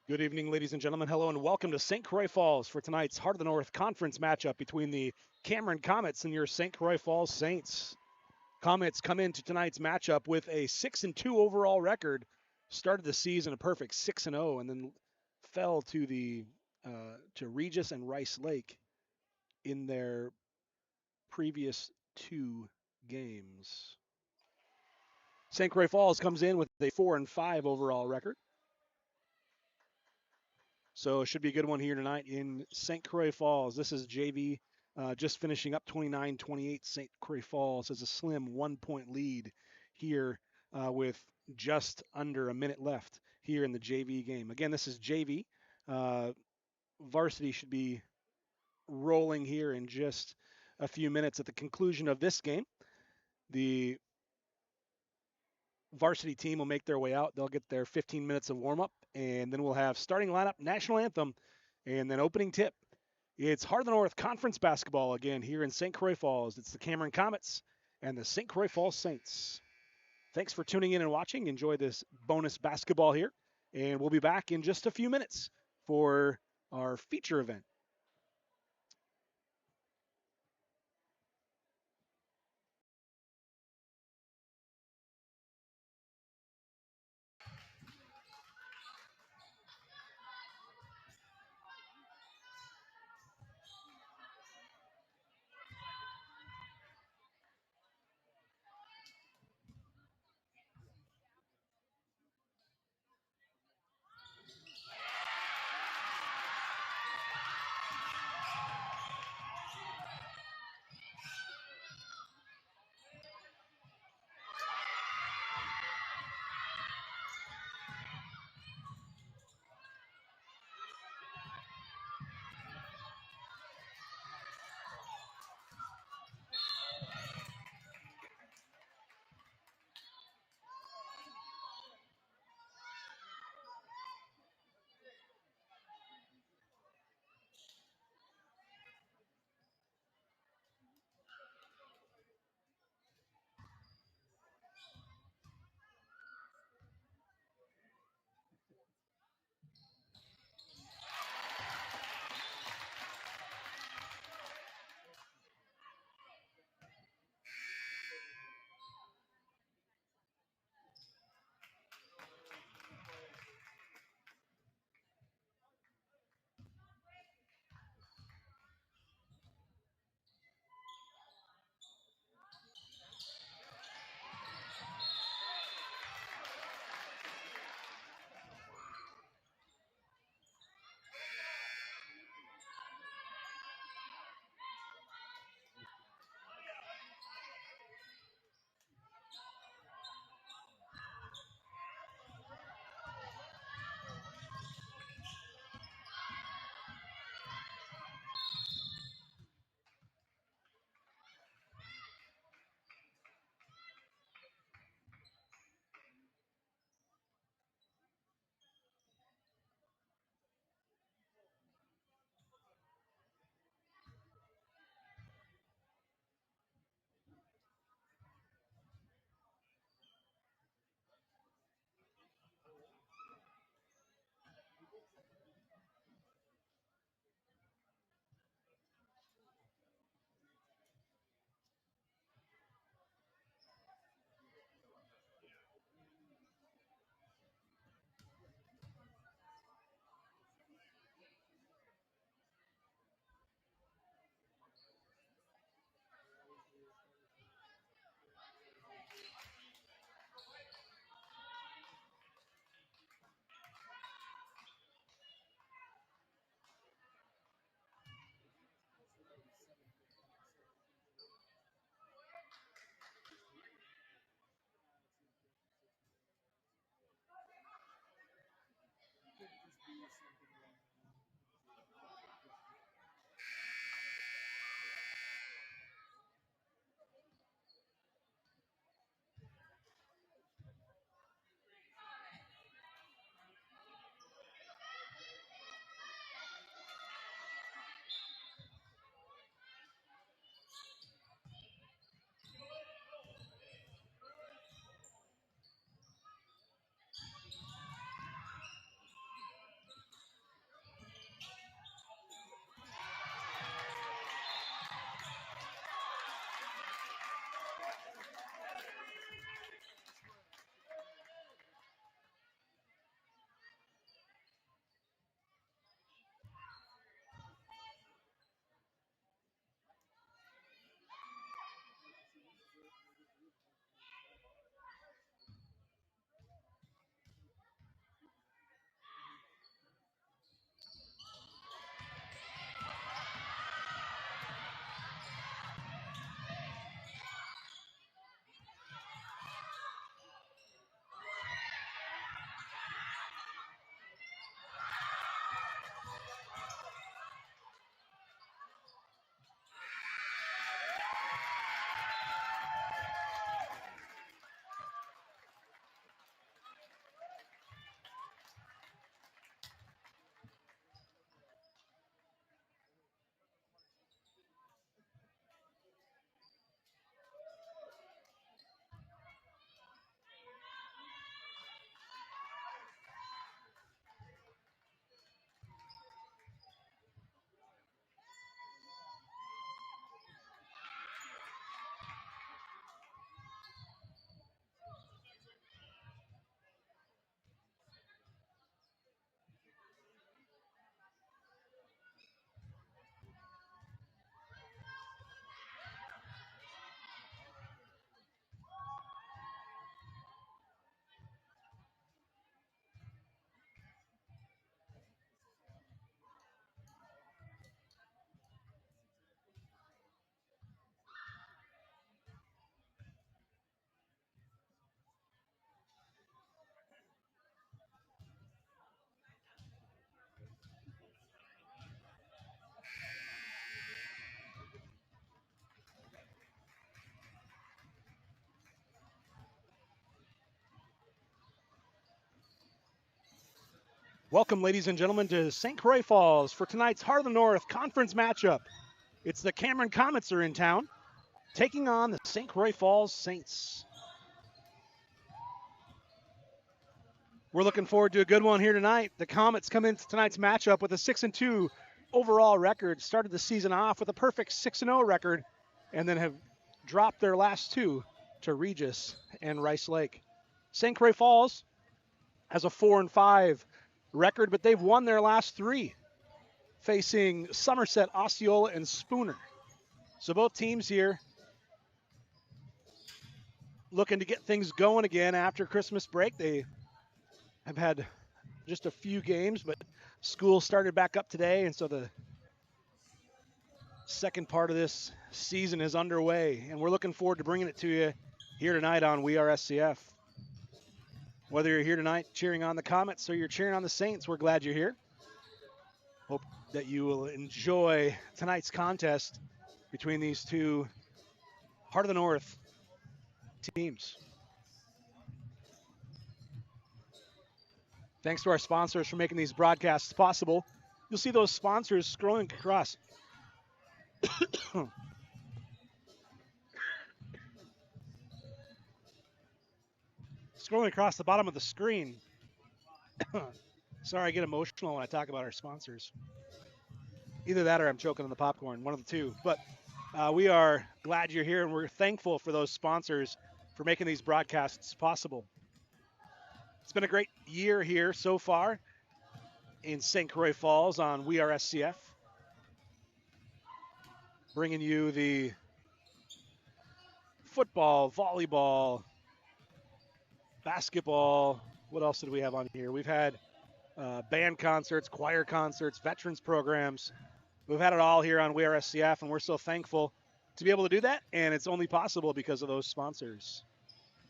Good evening, ladies and gentlemen. Hello and welcome to St. Croix Falls for tonight's Heart of the North Conference matchup between the Cameron Comets and your St. Croix Falls Saints. Comets come into tonight's matchup with a 6-2 overall record. Started the season a perfect 6-0, and then fell to to Regis and Rice Lake in their previous two games. St. Croix Falls comes in with a 4-5 overall record. So it should be a good one here tonight in St. Croix Falls. This is JV just finishing up 29-28. St. Croix Falls has a slim 1-point lead here with just under a minute left here in the JV game. Again, this is JV. Varsity should be rolling here in just a few minutes at the conclusion of this game. The varsity team will make their way out. They'll get their 15 minutes of warm up, and then we'll have starting lineup, national anthem, and then opening tip. It's Heart of the North Conference basketball again here in St. Croix Falls. It's the Cameron Comets and the St. Croix Falls Saints. Thanks for tuning in and watching. Enjoy this bonus basketball here, and we'll be back in just a few minutes for our feature event. Welcome, ladies and gentlemen, to St. Croix Falls for tonight's Heart of the North conference matchup. It's the Cameron Comets are in town, taking on the St. Croix Falls Saints. We're looking forward to a good one here tonight. The Comets come into tonight's matchup with a 6-2 overall record, started the season off with a perfect 6-0 record, and then have dropped their last two to Regis and Rice Lake. St. Croix Falls has a 4-5 record, but they've won their last three, facing Somerset, Osceola, and Spooner. So both teams here looking to get things going again after Christmas break. They have had just a few games, but school started back up today, and so the second part of this season is underway, and we're looking forward to bringing it to you here tonight on We Are SCF. Whether you're here tonight cheering on the Comets or you're cheering on the Saints, we're glad you're here. Hope that you will enjoy tonight's contest between these two Heart of the North teams. Thanks to our sponsors for making these broadcasts possible. You'll see those sponsors scrolling across. Scrolling across the bottom of the screen. Sorry, I get emotional when I talk about our sponsors. Either that or I'm choking on the popcorn, one of the two. But we are glad you're here, and we're thankful for those sponsors for making these broadcasts possible. It's been a great year here so far in St. Croix Falls on We Are SCF. Bringing you the football, volleyball, basketball. What else did we have on here? We've had band concerts, choir concerts, veterans programs. We've had it all here on We Are SCF, and we're so thankful to be able to do that, and it's only possible because of those sponsors.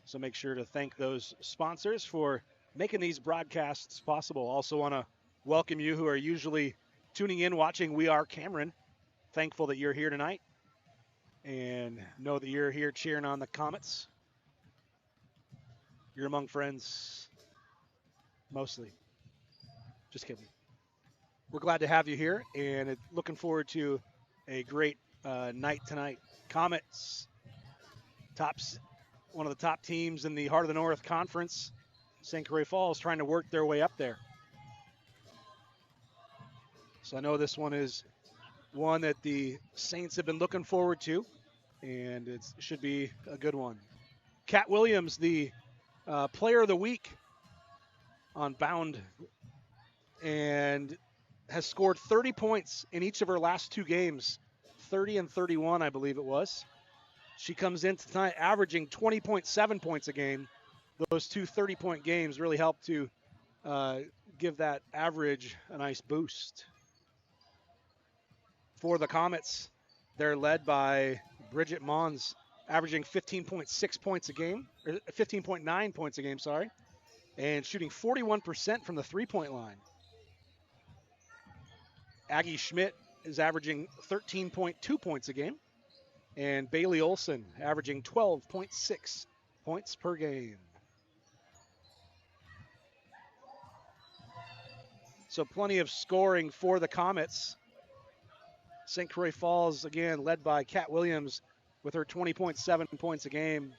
So make sure to thank those sponsors for making these broadcasts possible. Also want to welcome you who are usually tuning in, watching We Are Cameron. Thankful that you're here tonight, and know that you're here cheering on the Comets. You're among friends, mostly. Just kidding. We're glad to have you here, and looking forward to a great night tonight. Comets, one of the top teams in the Heart of the North Conference. St. Croix Falls trying to work their way up there. So I know this one is one that the Saints have been looking forward to, and it should be a good one. Kat Williams, the player of the week on Bound, and has scored 30 points in each of her last two games, 30 and 31, I believe it was. She comes in tonight averaging 20.7 points a game. Those two 30-point games really help to give that average a nice boost. For the Comets, they're led by Bridget Mons, averaging 15.6 points a game, or 15.9 points a game, sorry, and shooting 41% from the three-point line. Aggie Schmidt is averaging 13.2 points a game, and Bailey Olson averaging 12.6 points per game. So plenty of scoring for the Comets. St. Croix Falls, again, led by Kat Williams with her 20.7 points a game.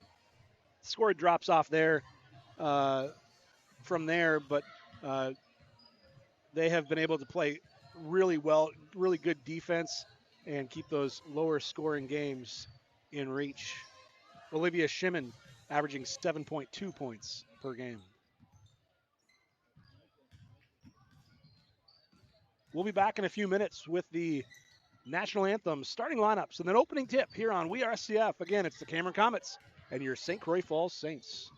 Score drops off there from there, but they have been able to play really well, really good defense, and keep those lower scoring games in reach. Olivia Shimon averaging 7.2 points per game. We'll be back in a few minutes with the national anthem, starting lineups, and then opening tip here on We Are SCF. Again, it's the Cameron Comets and your St. Croix Falls Saints.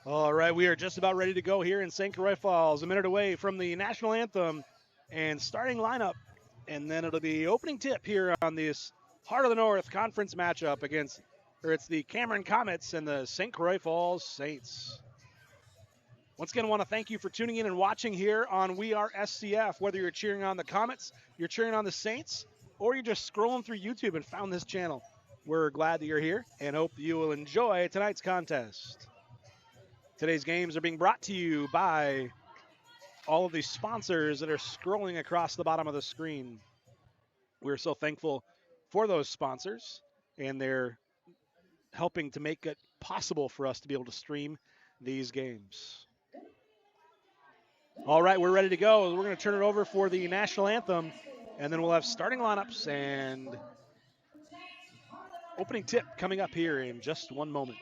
All right, we are just about ready to go here in St. Croix Falls, a minute away from the national anthem and starting lineup. And then it'll be opening tip here on this Heart of the North conference matchup it's the Cameron Comets and the St. Croix Falls Saints. Once again, I want to thank you for tuning in and watching here on We Are SCF. Whether you're cheering on the Comets, you're cheering on the Saints, or you're just scrolling through YouTube and found this channel, we're glad that you're here and hope you will enjoy tonight's contest. Today's games are being brought to you by all of the sponsors that are scrolling across the bottom of the screen. We're so thankful for those sponsors, and they're helping to make it possible for us to be able to stream these games. All right, we're ready to go. We're going to turn it over for the national anthem, and then we'll have starting lineups and opening tip coming up here in just one moment.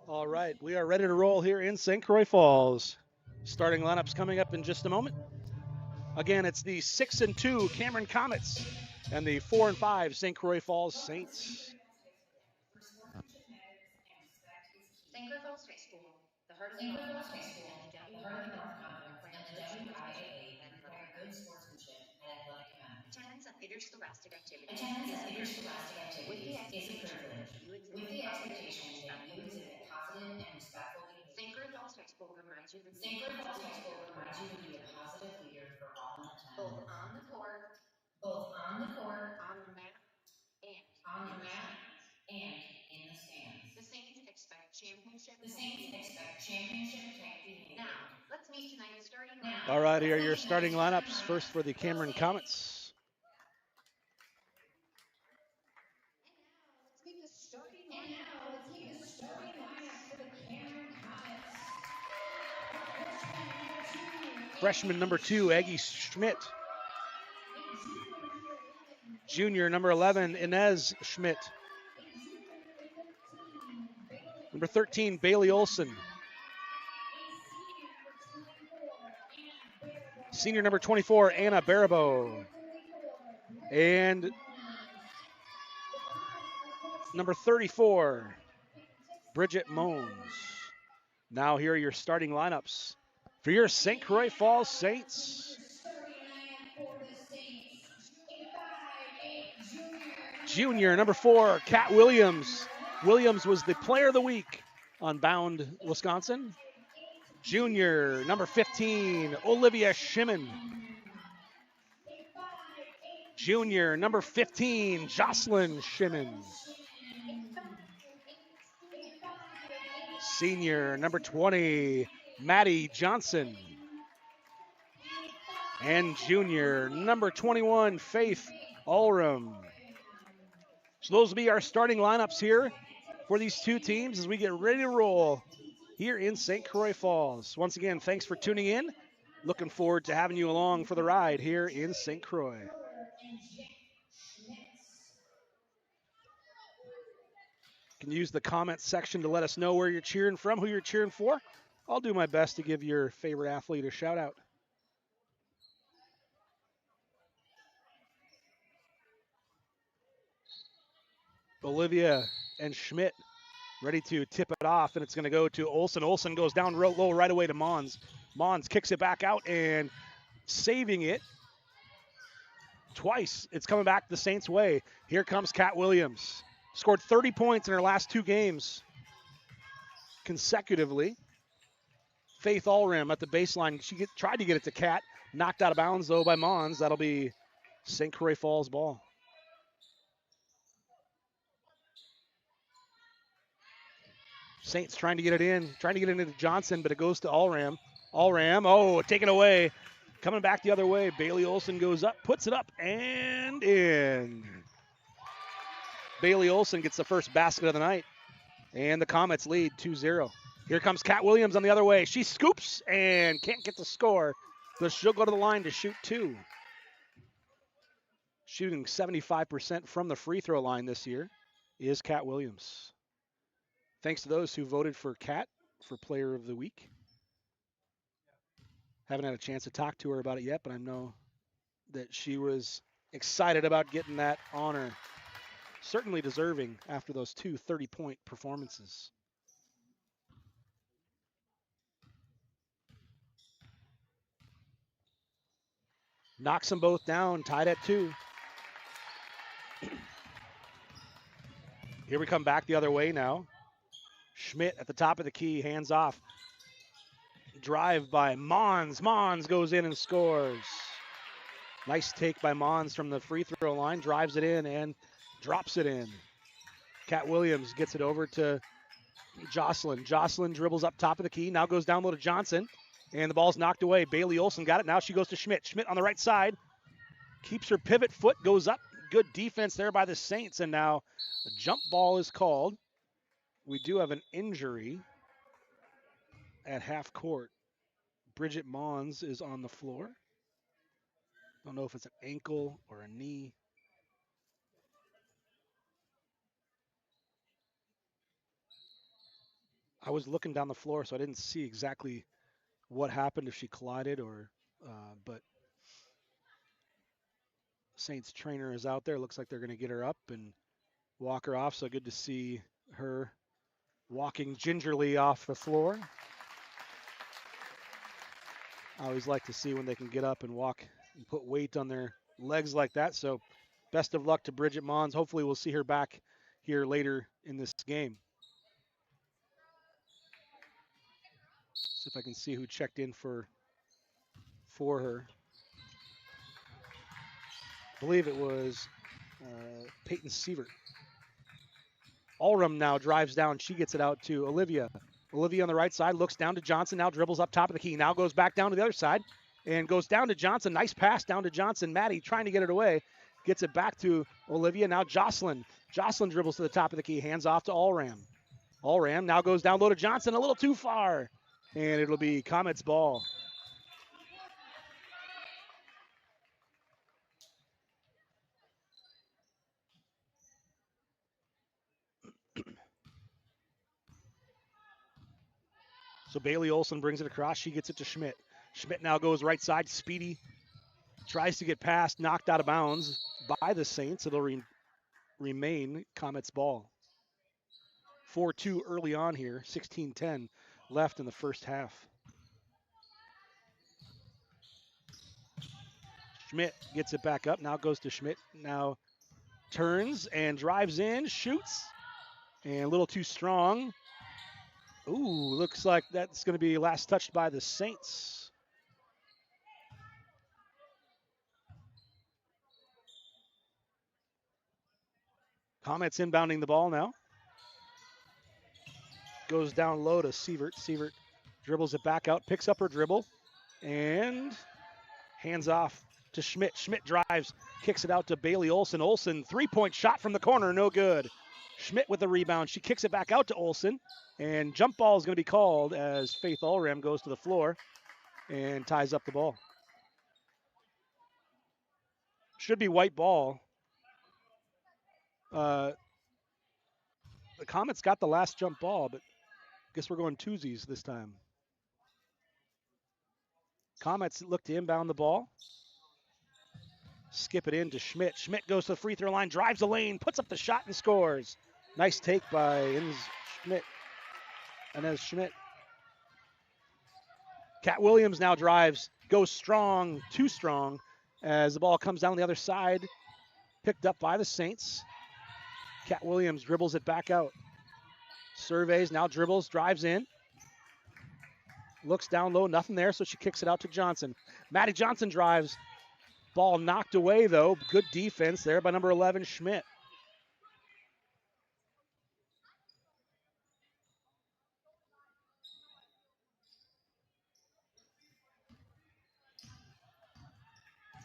All right, we are ready to roll here in St. Croix Falls. Starting lineups coming up in just a moment. Again, it's the 6-2 Cameron Comets and the 4-5 St. Croix Falls Saints. St. Croix Falls High School, the Heart of the North Conference, and the WIAA require good sportsmanship and athletic events. Attendance at interscholastic activities is a privilege, with the expectation that you exhibit positive and respectful behavior. St. Croix Falls High School reminds you to be a positive leader for all in attendance, both on the court, on the mat, and in the stands. The Saints expect championship type behavior. Now, let's meet tonight's starting lineup. All right, here are your starting lineups. First for the Cameron Comets. And now, let's meet the starting lineup for the Cameron Comets. Freshman number 2, Aggie Schmidt. Junior number 11, Inez Schmidt. Number 13, Bailey Olson. Senior number 24, Anna Barabo. And number 34, Bridget Mones. Now here are your starting lineups for your St. Croix Falls Saints. Junior number 4, Kat Williams. Williams was the player of the week on Bound, Wisconsin. Junior number 15, Olivia Shimon. Junior number 15, Jocelyn Shimon. Senior number 20, Maddie Johnson. And junior number 21, Faith Allram. So those will be our starting lineups here for these two teams as we get ready to roll here in St. Croix Falls. Once again, thanks for tuning in. Looking forward to having you along for the ride here in St. Croix. You can use the comments section to let us know where you're cheering from, who you're cheering for. I'll do my best to give your favorite athlete a shout out. Olivia and Schmidt ready to tip it off, and it's going to go to Olsen. Olsen goes down low right away to Mons. Mons kicks it back out and saving it twice. It's coming back the Saints' way. Here comes Kat Williams. Scored 30 points in her last two games consecutively. Faith Allram at the baseline. She tried to get it to Kat. Knocked out of bounds, though, by Mons. That'll be St. Croix Falls ball. Saints trying to get it into Johnson, but it goes to Allram. Allram, taken away. Coming back the other way. Bailey Olsen goes up, puts it up, and in. Bailey Olsen gets the first basket of the night, and the Comets lead 2-0. Here comes Kat Williams on the other way. She scoops and can't get the score, but she'll go to the line to shoot two. Shooting 75% from the free throw line this year is Kat Williams. Thanks to those who voted for Kat for Player of the Week. Haven't had a chance to talk to her about it yet, but I know that she was excited about getting that honor. Certainly deserving after those two 30-point performances. Knocks them both down, tied at 2. Here we come back the other way now. Schmidt at the top of the key, hands off. Drive by Mons. Mons goes in and scores. Nice take by Mons from the free throw line. Drives it in and drops it in. Kat Williams gets it over to Jocelyn. Jocelyn dribbles up top of the key. Now goes down low to Johnson. And the ball's knocked away. Bailey Olsen got it. Now she goes to Schmidt. Schmidt on the right side. Keeps her pivot foot. Goes up. Good defense there by the Saints. And now a jump ball is called. We do have an injury at half court. Bridget Mons is on the floor. Don't know if it's an ankle or a knee. I was looking down the floor, so I didn't see exactly what happened, if she collided or, but Saints trainer is out there. Looks like they're going to get her up and walk her off. So good to see her walking gingerly off the floor. I always like to see when they can get up and walk and put weight on their legs like that. So best of luck to Bridget Mons. Hopefully we'll see her back here later in this game. See if I can see who checked in for her. I believe it was Peyton Sievert. Allram now drives down. She gets it out to Olivia. Olivia on the right side looks down to Johnson. Now dribbles up top of the key. Now goes back down to the other side and goes down to Johnson. Nice pass down to Johnson. Maddie trying to get it away. Gets it back to Olivia. Now Jocelyn. Jocelyn dribbles to the top of the key. Hands off to Allram. Allram now goes down low to Johnson. A little too far. And it'll be Comets ball. So Bailey Olsen brings it across. She gets it to Schmidt. Schmidt now goes right side. Speedy tries to get past. Knocked out of bounds by the Saints. It'll remain Comets ball. 4-2 early on here. 16-10 left in the first half. Schmidt gets it back up. Now goes to Schmidt. Now turns and drives in. Shoots. And a little too strong. Ooh, looks like that's going to be last touched by the Saints. Comets inbounding the ball now. Goes down low to Sievert. Sievert dribbles it back out, picks up her dribble, and hands off to Schmidt. Schmidt drives, kicks it out to Bailey Olson. Olson, three-point shot from the corner, no good. Schmidt with the rebound. She kicks it back out to Olson, and jump ball is going to be called as Faith Allram goes to the floor and ties up the ball. Should be white ball. The Comets got the last jump ball, but I guess we're going twosies this time. Comets look to inbound the ball. Skip it in to Schmidt. Schmidt goes to the free throw line, drives the lane, puts up the shot and scores. Nice take by Inez Schmidt. Kat Williams now drives, goes strong, too strong, as the ball comes down the other side, picked up by the Saints. Kat Williams dribbles it back out. Surveys, now dribbles, drives in. Looks down low, nothing there, so she kicks it out to Johnson. Maddie Johnson drives. Ball knocked away, though. Good defense there by number 11, Schmidt.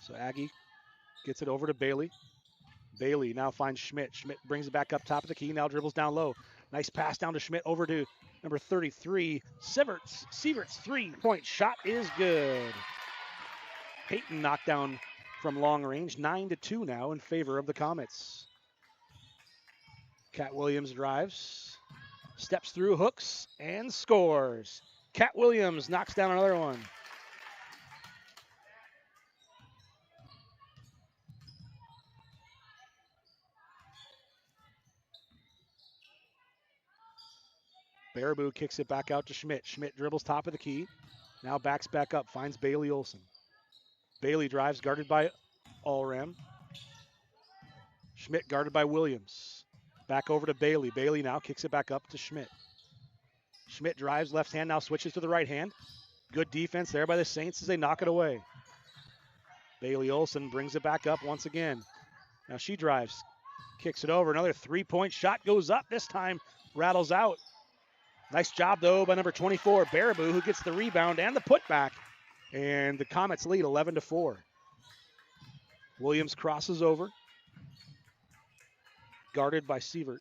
So Aggie gets it over to Bailey. Bailey now finds Schmidt. Schmidt brings it back up top of the key, now dribbles down low. Nice pass down to Schmidt over to number 33, Sieverts. Sieverts' three-point shot is good. Peyton knocked down from long range, 9-2 now in favor of the Comets. Kat Williams drives, steps through, hooks, and scores. Kat Williams knocks down another one. Baraboo kicks it back out to Schmidt. Schmidt dribbles top of the key. Now backs back up, finds Bailey Olson. Bailey drives, guarded by Allram. Schmidt guarded by Williams. Back over to Bailey. Bailey now kicks it back up to Schmidt. Schmidt drives left hand, now switches to the right hand. Good defense there by the Saints as they knock it away. Bailey Olson brings it back up once again. Now she drives, kicks it over. Another three-point shot goes up. This time rattles out. Nice job, though, by number 24, Baraboo, who gets the rebound and the putback. And the Comets lead 11-4. Williams crosses over. Guarded by Sievert.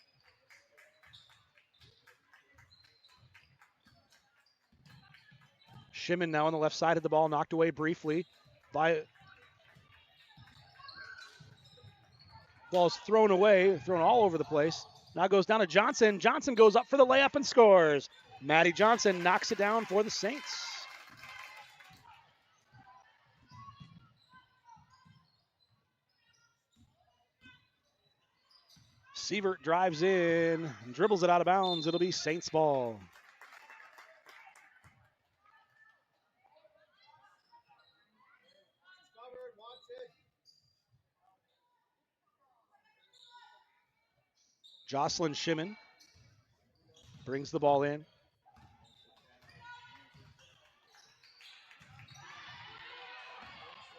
Shimon now on the left side of the ball, knocked away briefly by... Ball's thrown away, thrown all over the place. Now goes down to Johnson. Johnson goes up for the layup and scores. Maddie Johnson knocks it down for the Saints. Sievert drives in, dribbles it out of bounds. It'll be Saints ball. Jocelyn Shimon brings the ball in.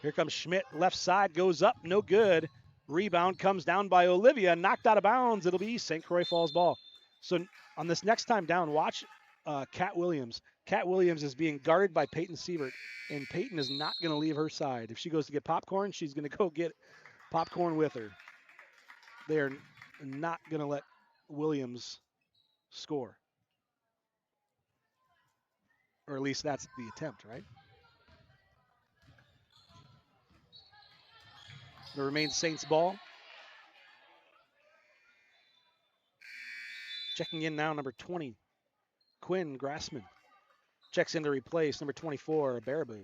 Here comes Schmidt, left side, goes up, no good. Rebound comes down by Olivia, knocked out of bounds. It'll be St. Croix Falls ball. So on this next time down, watch Kat Williams. Kat Williams is being guarded by Peyton Sievert, and Peyton is not going to leave her side. If she goes to get popcorn, she's going to go get popcorn with her. They are not going to let Williams score. Or at least that's the attempt, right? It remains Saints ball. Checking in now, number 20, Quinn Grassman. Checks in to replace number 24, Baraboo.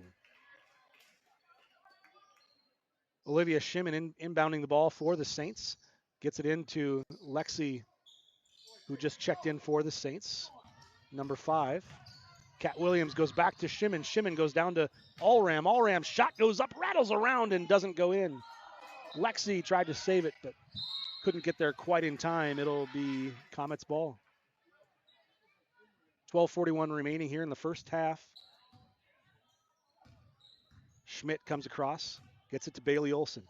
Olivia Shimon inbounding the ball for the Saints. Gets it into Lexi, who just checked in for the Saints. Number 5. Kat Williams goes back to Shimon. Shimon goes down to Allram. Allram shot goes up, rattles around, and doesn't go in. Lexi tried to save it, but couldn't get there quite in time. It'll be Comets ball. 12:41 remaining here in the first half. Schmidt comes across, gets it to Bailey Olson.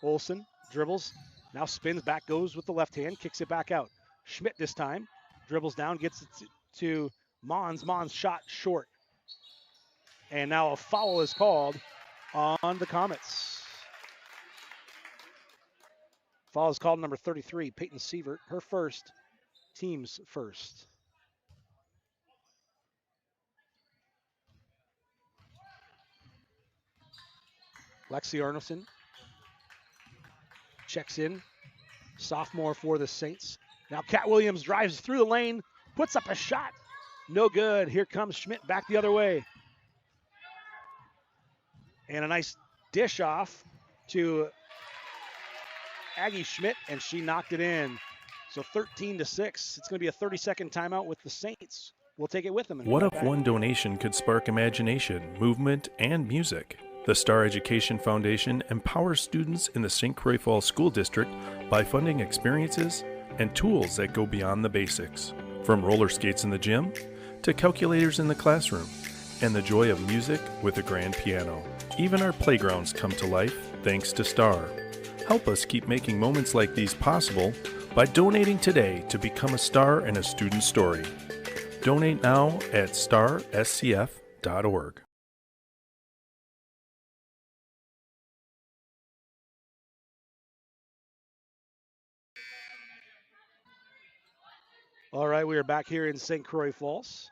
Olson dribbles, now spins back, goes with the left hand, kicks it back out. Schmidt this time, dribbles down, gets it to Mons. Mons shot short. And now a foul is called on the Comets. Foul is called number 33, Peyton Sievert, her first, team's first. Lexi Arneson checks in, sophomore for the Saints. Now Kat Williams drives through the lane, puts up a shot. No good. Here comes Schmidt back the other way. And a nice dish off to Aggie Schmidt, and she knocked it in. So 13-6. It's going to be a 30-second timeout with the Saints. We'll take it with them. What if one donation could spark imagination, movement, and music? The Star Education Foundation empowers students in the St. Croix Falls School District by funding experiences and tools that go beyond the basics. From roller skates in the gym to calculators in the classroom and the joy of music with a grand piano. Even our playgrounds come to life thanks to Star. Help us keep making moments like these possible by donating today to become a star in a student's story. Donate now at starscf.org. All right, we are back here in St. Croix Falls.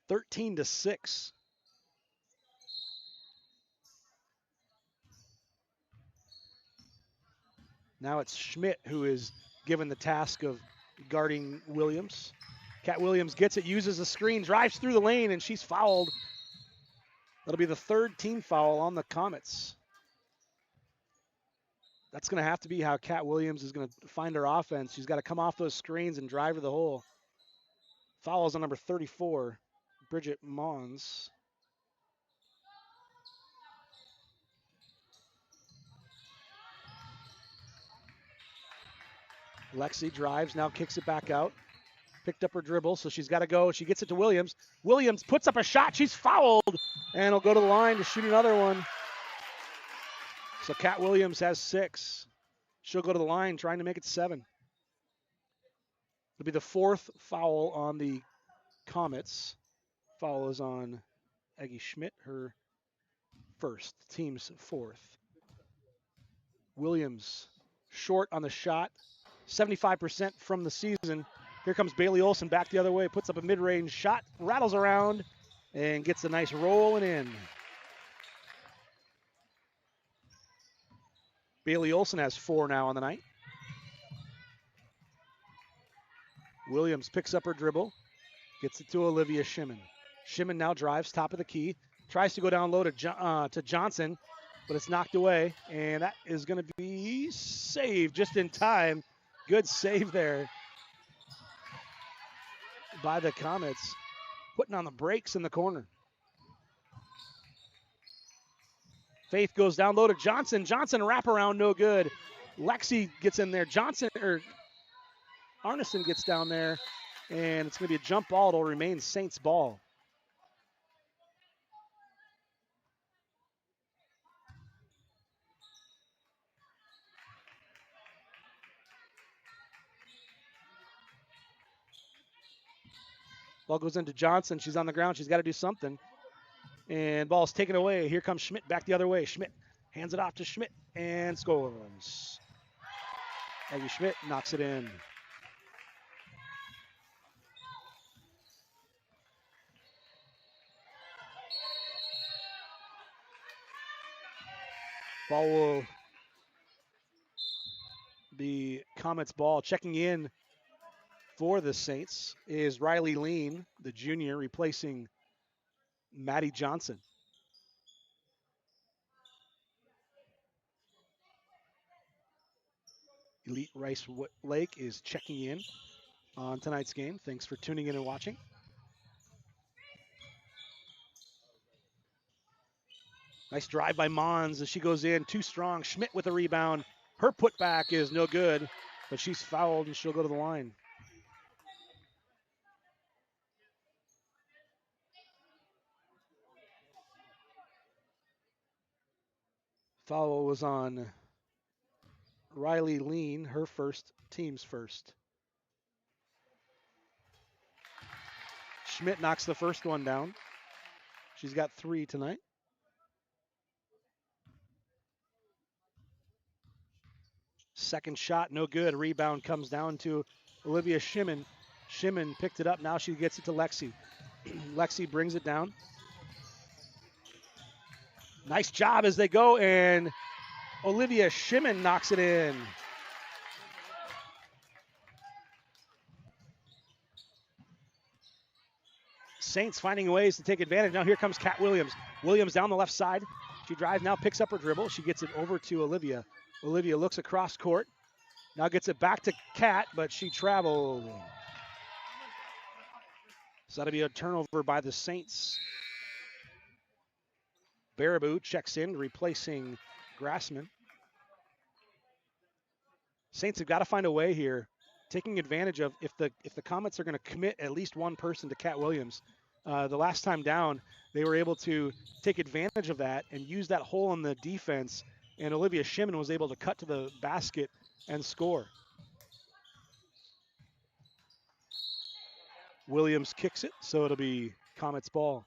13-6. Now it's Schmidt who is given the task of guarding Williams. Kat Williams gets it, uses the screen, drives through the lane, and she's fouled. That'll be the third team foul on the Comets. That's going to have to be how Kat Williams is going to find her offense. She's got to come off those screens and drive to the hole. Fouls on number 34, Bridget Mons. Lexi drives, now kicks it back out. Picked up her dribble, so she's got to go. She gets it to Williams. Williams puts up a shot. She's fouled, and will go to the line to shoot another one. So Kat Williams has 6. She'll go to the line trying to make it 7. It'll be the 4th foul on the Comets. Foul is on Aggie Schmidt, her first, team's 4th. Williams short on the shot, 75% from the season. Here comes Bailey Olson back the other way, puts up a mid-range shot, rattles around, and gets a nice rolling in. Bailey Olson has 4 now on the night. Williams picks up her dribble, gets it to Olivia Shimon. Shimon now drives top of the key, tries to go down low to Johnson, but it's knocked away, and that is going to be saved just in time. Good save there by the Comets, putting on the brakes in the corner. Faith goes down low to Johnson. Johnson wraparound, no good. Lexi gets in there. Arneson gets down there, and it's going to be a jump ball. It'll remain Saints ball. Ball goes into Johnson. She's on the ground. She's got to do something. And ball's taken away. Here comes Schmidt back the other way. Schmidt hands it off to Schmidt and scores. Aggie Schmidt knocks it in. Ball will be Comets ball. Checking in for the Saints is Riley Lean, the junior, replacing Maddie Johnson. Elite Rice Lake is checking in on tonight's game. Thanks for tuning in and watching. Nice drive by Mons as she goes in, too strong. Schmidt with a rebound. Her putback is no good, but she's fouled and she'll go to the line. Foul was on Riley Lean, her first, team's first. Schmidt knocks the first one down. She's got 3 tonight. Second shot, no good. Rebound comes down to Olivia Shimon. Shimon picked it up. Now she gets it to Lexi. Lexi brings it down. Nice job as they go, and Olivia Shimon knocks it in. Saints finding ways to take advantage. Now here comes Kat Williams. Williams down the left side. She drives now, picks up her dribble. She gets it over to Olivia. Olivia looks across court. Now gets it back to Kat, but she traveled. So that'll be a turnover by the Saints. Baraboo checks in, replacing Grassman. Saints have got to find a way here, taking advantage of if the Comets are going to commit at least one person to Kat Williams. The last time down, they were able to take advantage of that and use that hole in the defense, and Olivia Shimon was able to cut to the basket and score. Williams kicks it, so it'll be Comets ball.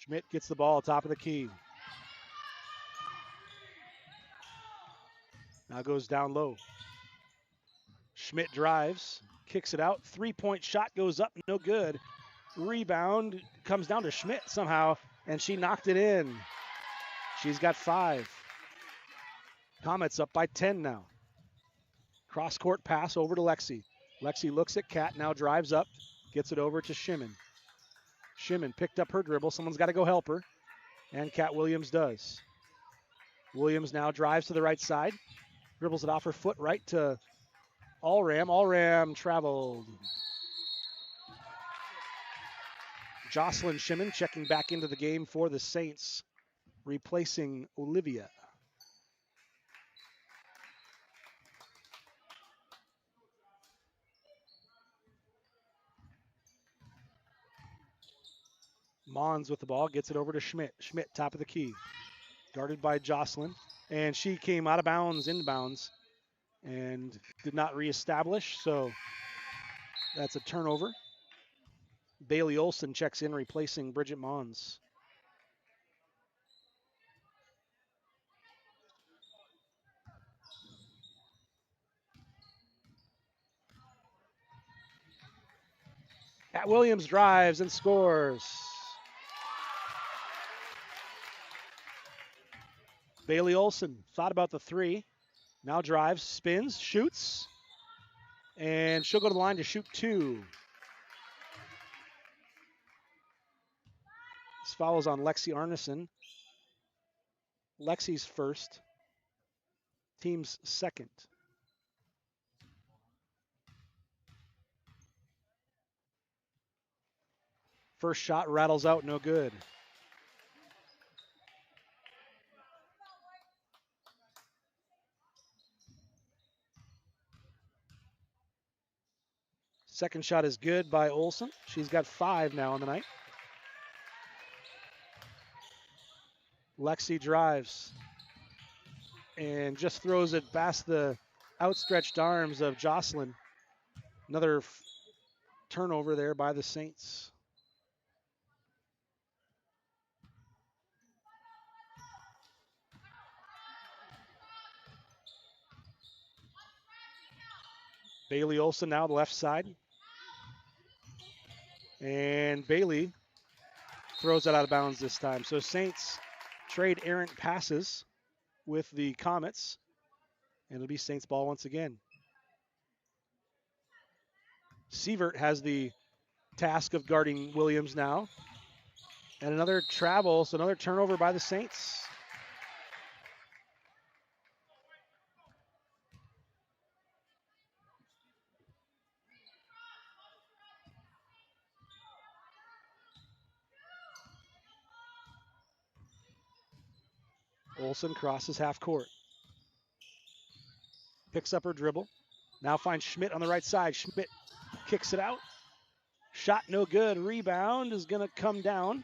Schmidt gets the ball top of the key. Now goes down low. Schmidt drives, kicks it out. Three-point shot goes up, no good. Rebound comes down to Schmidt somehow, and she knocked it in. She's got 5. Comets up by 10 now. Cross-court pass over to Lexi. Lexi looks at Kat, now drives up, gets it over to Shimon. Shimon picked up her dribble. Someone's got to go help her, and Kat Williams does. Williams now drives to the right side, dribbles it off her foot right to Allram. Allram traveled. Jocelyn Shimon checking back into the game for the Saints, replacing Olivia. Mons with the ball, gets it over to Schmidt. Schmidt, top of the key. Guarded by Jocelyn. And she came out of bounds, inbounds, and did not reestablish, so that's a turnover. Bailey Olson checks in, replacing Bridget Mons. Kat Williams drives and scores. Bailey Olson thought about the 3. Now drives, spins, shoots. And she'll go to the line to shoot 2. This foul is on Lexi Arneson. Lexi's first. Team's second. First shot rattles out, no good. Second shot is good by Olson. She's got 5 now on the night. Lexi drives and just throws it past the outstretched arms of Jocelyn. Another turnover there by the Saints. Bailey Olson now the left side. And Bailey throws it out of bounds this time. So Saints trade errant passes with the Comets. And it'll be Saints ball once again. Sievert has the task of guarding Williams now. And another travel, so another turnover by the Saints. Olson crosses half court. Picks up her dribble. Now finds Schmidt on the right side. Schmidt kicks it out. Shot no good. Rebound is going to come down.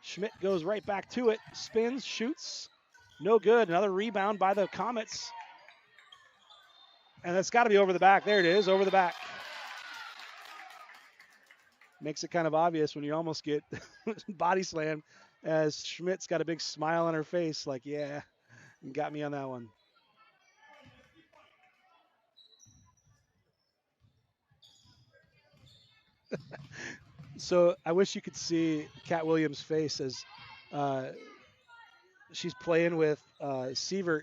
Schmidt goes right back to it. Spins, shoots. No good. Another rebound by the Comets. And that's got to be over the back. There it is, over the back. makes it kind of obvious when you almost get body slammed, as Schmidt's got a big smile on her face like, yeah, you got me on that one. So I wish you could see Kat Williams' face as uh, she's playing with Sievert.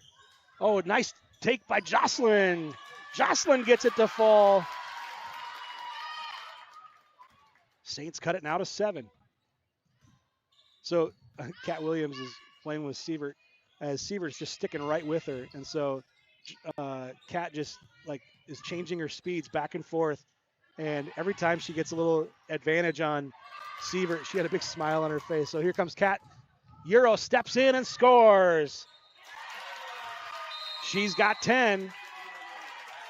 Oh, nice take by Jocelyn. Jocelyn gets it to fall. Saints cut it now to 7. So Kat Williams is playing with Sievert as Sievert's just sticking right with her. And so Kat just like is changing her speeds back and forth. And every time she gets a little advantage on Sievert, she had a big smile on her face. So here comes Kat. Euro steps in and scores. She's got 10.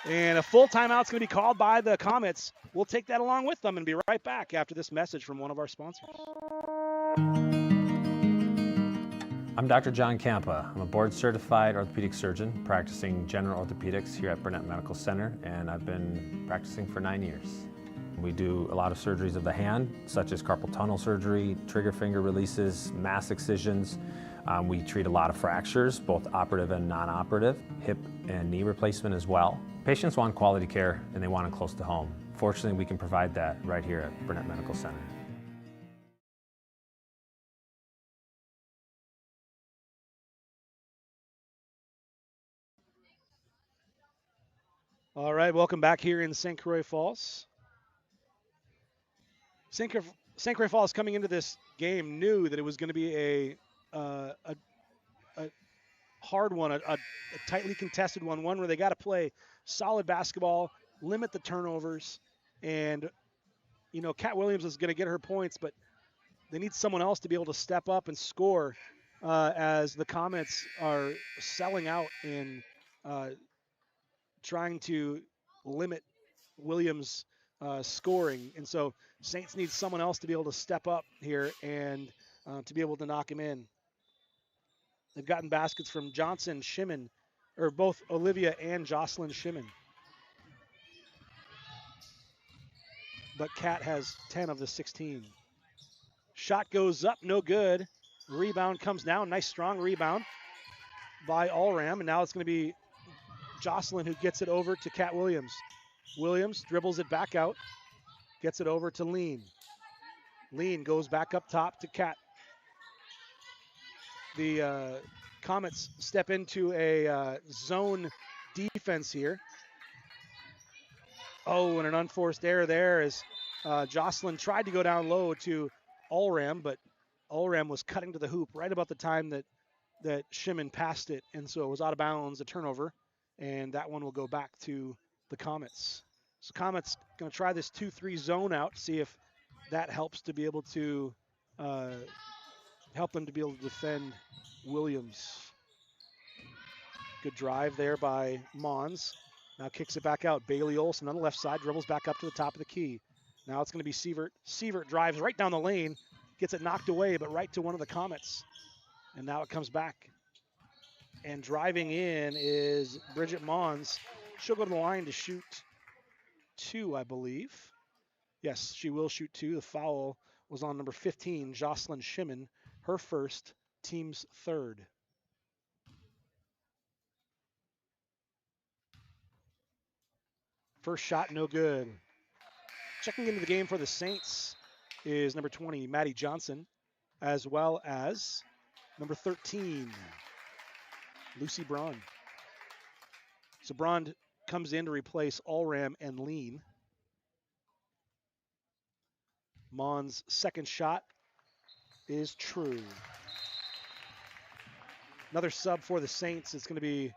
And a full timeout's going to be called by the Comets. We'll take that along with them and be right back after this message from one of our sponsors. I'm Dr. John Campa. I'm a board-certified orthopedic surgeon practicing general orthopedics here at Burnett Medical Center, and I've been practicing for 9 years. We do a lot of surgeries of the hand, such as carpal tunnel surgery, trigger finger releases, mass excisions. We treat a lot of fractures, both operative and non-operative, hip and knee replacement as well. Patients want quality care and they want it close to home. Fortunately, we can provide that right here at Burnett Medical Center. All right, welcome back here in St. Croix Falls. St. Croix Falls coming into this game knew that it was going to be a hard one, a tightly contested one where they got to play solid basketball, limit the turnovers, and Kat Williams is going to get her points, but they need someone else to be able to step up and score as the Comets are selling out and trying to limit Williams' scoring. And so Saints need someone else to be able to step up here and to be able to knock him in. They've gotten baskets from Johnson, Shimon, or both Olivia and Jocelyn Shimon. But Kat has 10 of the 16. Shot goes up, no good. Rebound comes down, nice strong rebound by Allram, and now it's going to be Jocelyn who gets it over to Kat Williams. Williams dribbles it back out, gets it over to Lean. Lean goes back up top to Kat. The Comets step into a zone defense here. Oh, and an unforced error there as Jocelyn tried to go down low to Allram, but Allram was cutting to the hoop right about the time that Shimon passed it, and so it was out of bounds, a turnover, and that one will go back to the Comets. So Comets going to try this 2-3 zone out, see if that helps to be able to help them to be able to defend Williams. Good drive there by Mons. Now kicks it back out. Bailey Olson on the left side, dribbles back up to the top of the key. Now it's going to be Sievert. Sievert drives right down the lane, gets it knocked away, but right to one of the Comets. And now it comes back. And driving in is Bridget Mons. She'll go to the line to shoot 2, I believe. Yes, she will shoot 2. The foul was on number 15, Jocelyn Shimon, her first, team's third. First shot, no good. Checking into the game for the Saints is number 20, Maddie Johnson, as well as number 13, Lucy Braun. So Braun comes in to replace Allram and Lean. Mons' second shot is true. Another sub for the Saints. It's going to be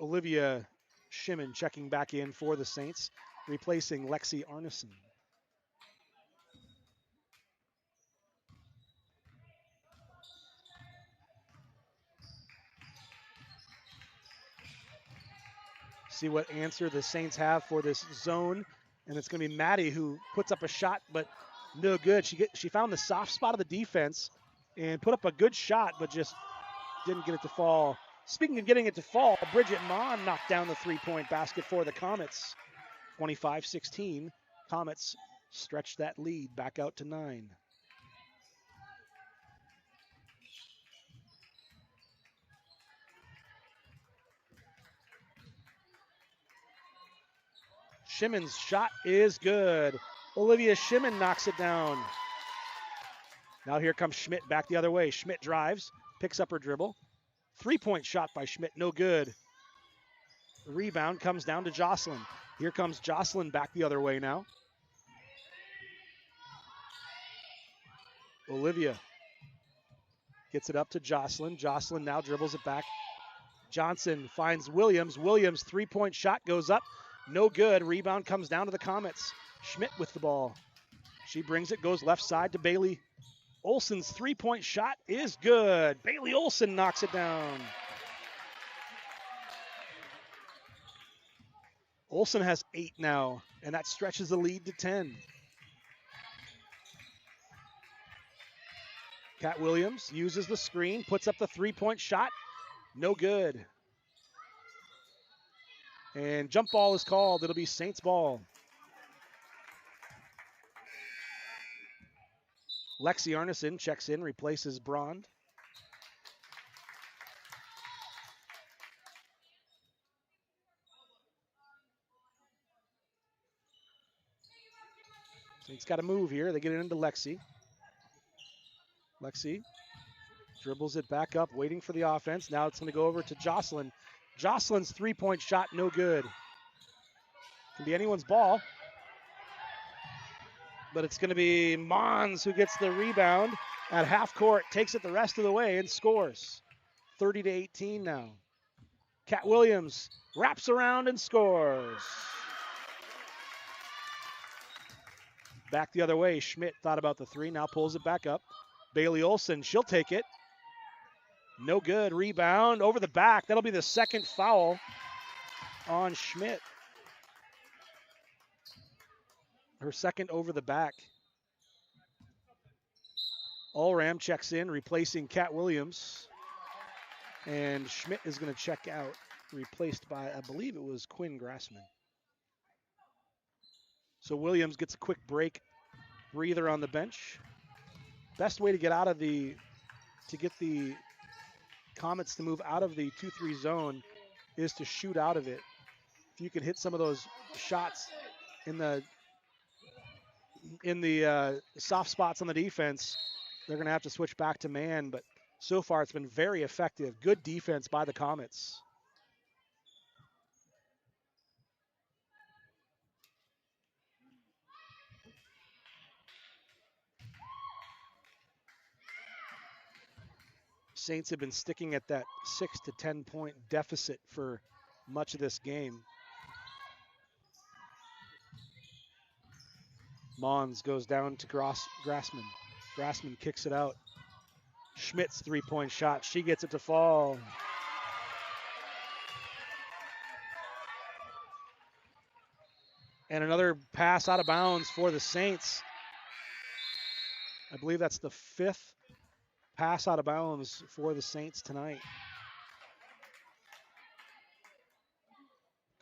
Olivia Shimon checking back in for the Saints, replacing Lexi Arneson. See what answer the Saints have for this zone, and it's going to be Maddie who puts up a shot, but no good. She found the soft spot of the defense and put up a good shot, but just didn't get it to fall. Speaking of getting it to fall, Bridget Mon knocked down the three-point basket for the Comets. 25-16. Comets stretch that lead back out to 9. Shimon's shot is good. Olivia Shimon knocks it down. Now here comes Schmidt back the other way. Schmidt drives, picks up her dribble. 3-point shot by Schmidt, no good. The rebound comes down to Jocelyn. Here comes Jocelyn back the other way now. Olivia gets it up to Jocelyn. Jocelyn now dribbles it back. Johnson finds Williams. Williams' 3-point shot goes up. No good. Rebound comes down to the Comets. Schmidt with the ball. She brings it, goes left side to Bailey. Olsen's 3-point shot is good. Bailey Olsen knocks it down. Olsen has 8 now, and that stretches the lead to 10. Kat Williams uses the screen, puts up the 3-point shot. No good. And jump ball is called. It'll be Saints ball. Lexi Arneson checks in, replaces Brond. Saints got to move here. They get it into Lexi. Lexi dribbles it back up, waiting for the offense. Now it's going to go over to Jocelyn. Jocelyn's 3-point shot, no good. Can be anyone's ball. But it's going to be Mons who gets the rebound at half court, takes it the rest of the way and scores. 30-18 now. Kat Williams wraps around and scores. Back the other way. Schmidt thought about the 3, now pulls it back up. Bailey Olsen, she'll take it. No good. Rebound over the back. That'll be the second foul on Schmidt. Her second over the back. Allram checks in, replacing Kat Williams. And Schmidt is going to check out, replaced by, I believe it was Quinn Grassman. So Williams gets a quick break, breather on the bench. Best way to get out of to get the Comets to move out of the 2-3 zone is to shoot out of it. If you can hit some of those shots in the soft spots on the defense, they're going to have to switch back to man, but so far it's been very effective. Good defense by the Comets. Saints have been sticking at that 6 to 10 point deficit for much of this game. Mons goes down to Grassman. Grassman kicks it out. Schmidt's 3-point shot. She gets it to fall. And another pass out of bounds for the Saints. I believe that's the 5th pass out of bounds for the Saints tonight.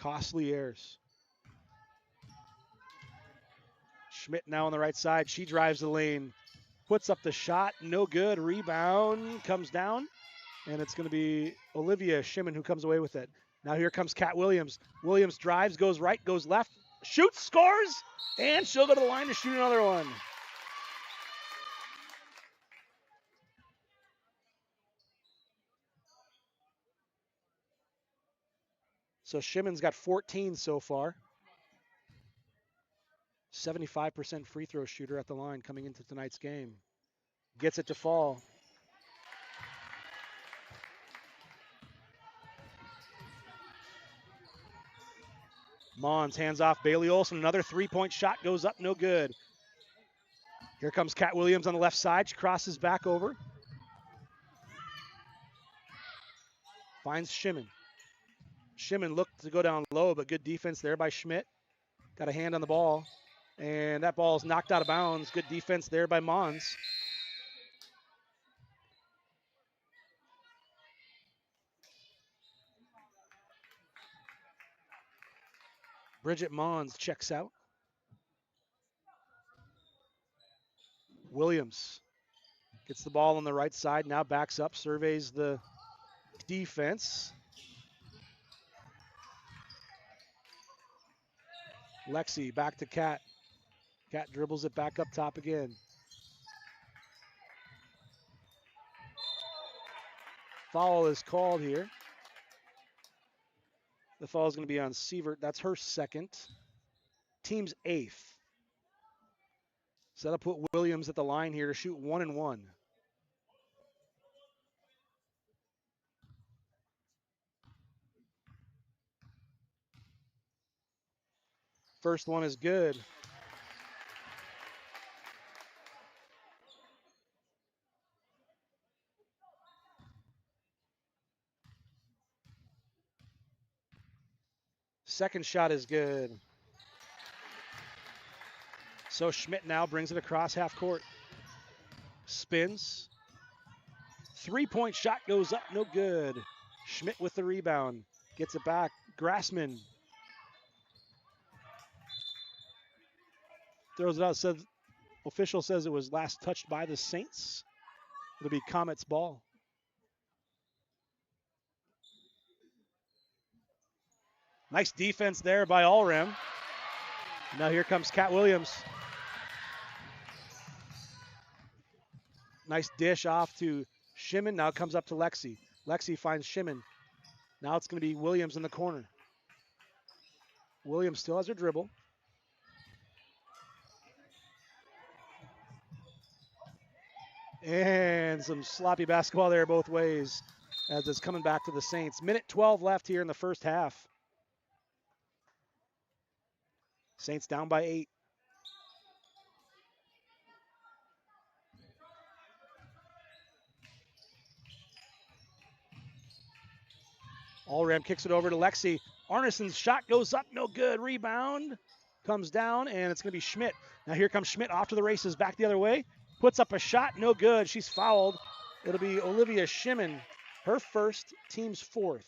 Costly errors. Schmidt now on the right side. She drives the lane. Puts up the shot. No good. Rebound comes down. And it's going to be Olivia Shimon who comes away with it. Now here comes Kat Williams. Williams drives, goes right, goes left. Shoots, scores. And she'll go to the line to shoot another one. So Shimon's got 14 so far. 75% free throw shooter at the line coming into tonight's game. Gets it to fall. Mons hands off Bailey Olsen. Another 3-point shot goes up, no good. Here comes Kat Williams on the left side. She crosses back over. Finds Shimon. Shimon looked to go down low, but good defense there by Schmidt. Got a hand on the ball. And that ball is knocked out of bounds. Good defense there by Mons. Bridget Mons checks out. Williams gets the ball on the right side, now backs up, surveys the defense. Lexi back to Kat. Kat dribbles it back up top again. Foul is called here. The foul is going to be on Sievert. That's her second. Team's 8th. So that'll put Williams at the line here to shoot 1 and 1. First one is good. Second shot is good. So Schmidt now brings it across half court. Spins. 3-point shot goes up, no good. Schmidt with the rebound. Gets it back. Grassman throws it out. Says, official says it was last touched by the Saints. It'll be Comets ball. Nice defense there by Allram. Now here comes Kat Williams. Nice dish off to Shimon. Now it comes up to Lexi. Lexi finds Shimon. Now it's going to be Williams in the corner. Williams still has her dribble. And some sloppy basketball there both ways as it's coming back to the Saints. Minute 12 left here in the first half. Saints down by 8. Allram kicks it over to Lexi. Arneson's shot goes up, no good. Rebound comes down, and it's going to be Schmidt. Now here comes Schmidt off to the races, back the other way. Puts up a shot, no good. She's fouled. It'll be Olivia Shimon, her first, team's 4th.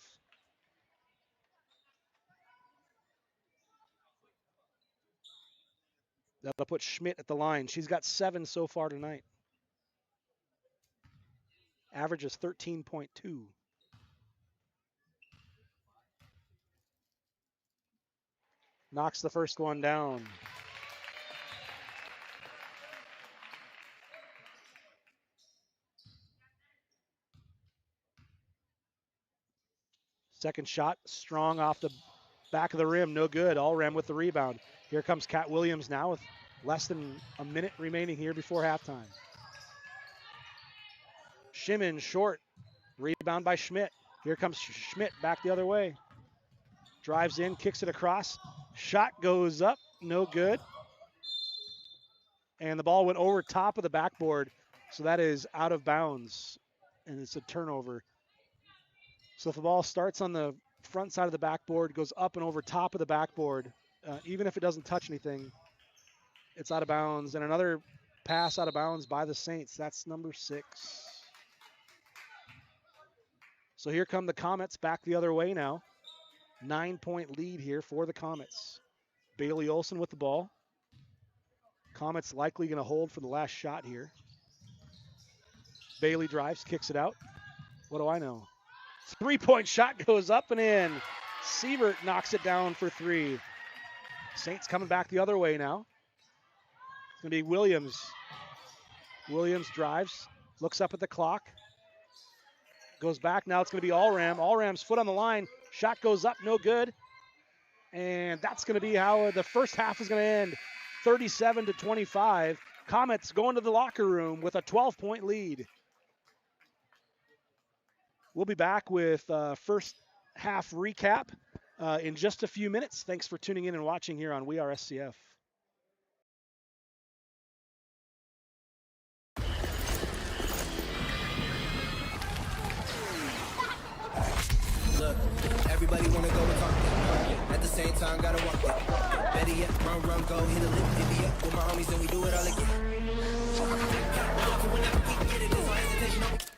That'll put Schmidt at the line. She's got 7 so far tonight. Average is 13.2. Knocks the first one down. Second shot, strong off the back of the rim, no good. Allram with the rebound. Here comes Kat Williams now with less than a minute remaining here before halftime. Shimon short, rebound by Schmidt. Here comes Schmidt back the other way. Drives in, kicks it across. Shot goes up, no good. And the ball went over top of the backboard, so that is out of bounds, and it's a turnover. So if the ball starts on the front side of the backboard, goes up and over top of the backboard, even if it doesn't touch anything, it's out of bounds. And another pass out of bounds by the Saints. That's number 6. So here come the Comets back the other way now. 9-point lead here for the Comets. Bailey Olson with the ball. Comets likely going to hold for the last shot here. Bailey drives, kicks it out. What do I know? 3-point shot goes up and in. Sievert knocks it down for 3. Saints coming back the other way now. It's going to be Williams. Williams drives, looks up at the clock. Goes back, now it's going to be Allram. Allram's foot on the line. Shot goes up, no good. And that's going to be how the first half is going to end. 37-25. Comets going to the locker room with a 12-point lead. We'll be back with first half recap in just a few minutes. Thanks for tuning in and watching here on We Are SCF. Look, everybody wanna go and talk it. At the same time, gotta walk it. Better yet, run, go, hit a lick, divvy up with my homies, and we do it all again. Whenever we get it, there's no hesitation.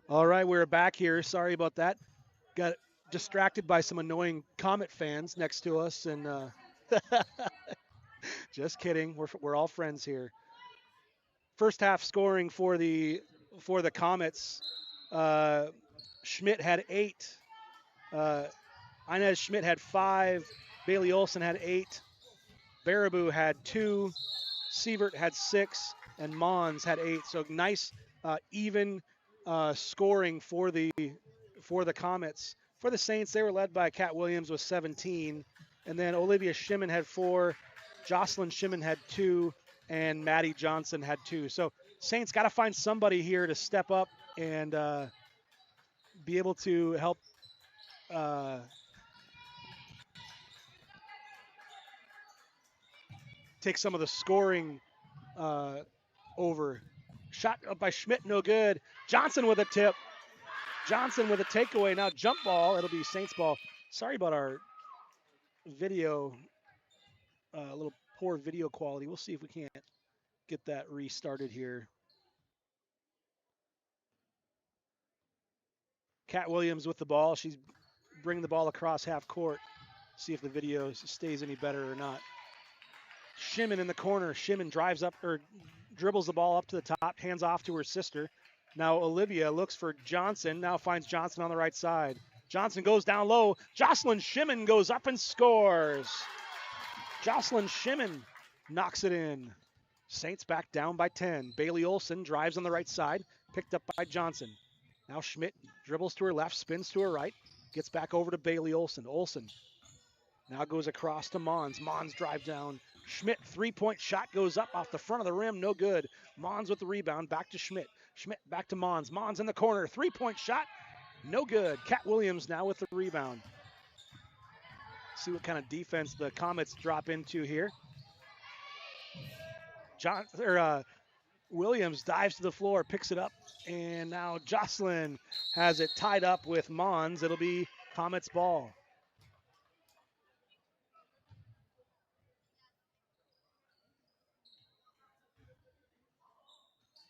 All right, we're back here. Sorry about that. Got distracted by some annoying Comet fans next to us, and just kidding. We're all friends here. First half scoring for the Comets. Uh, Schmidt had 8. Inez Schmidt had 5. Bailey Olson had 8. Baraboo had 2. Sievert had 6, and Mons had 8. So nice, even scoring for the Comets. For the Saints, they were led by Kat Williams with 17, and then Olivia Shimon had 4, Jocelyn Shimon had 2, and Maddie Johnson had 2. So Saints got to find somebody here to step up and be able to help take some of the scoring over. Shot up by Schmidt, no good. Johnson with a tip. Johnson with a takeaway. Now jump ball. It'll be Saints ball. Sorry about our video, a little poor video quality. We'll see if we can't get that restarted here. Kat Williams with the ball. She's bringing the ball across half court. See if the video stays any better or not. Shimon in the corner. Shimon drives up or dribbles the ball up to the top, hands off to her sister. Now Olivia looks for Johnson. Now finds Johnson on the right side. Johnson goes down low. Jocelyn Shimon goes up and scores. Jocelyn Shimon knocks it in. Saints back down by 10. Bailey Olson drives on the right side, picked up by Johnson. Now Schmidt dribbles to her left, spins to her right, gets back over to Bailey Olson. Olson now goes across to Mons. Mons drive down. Schmidt, three-point shot goes up off the front of the rim, no good. Mons with the rebound, back to Schmidt. Schmidt back to Mons. Mons in the corner, three-point shot, no good. Kat Williams now with the rebound. See what kind of defense the Comets drop into here. Williams dives to the floor, picks it up, and now Jocelyn has it tied up with Mons. It'll be Comets ball.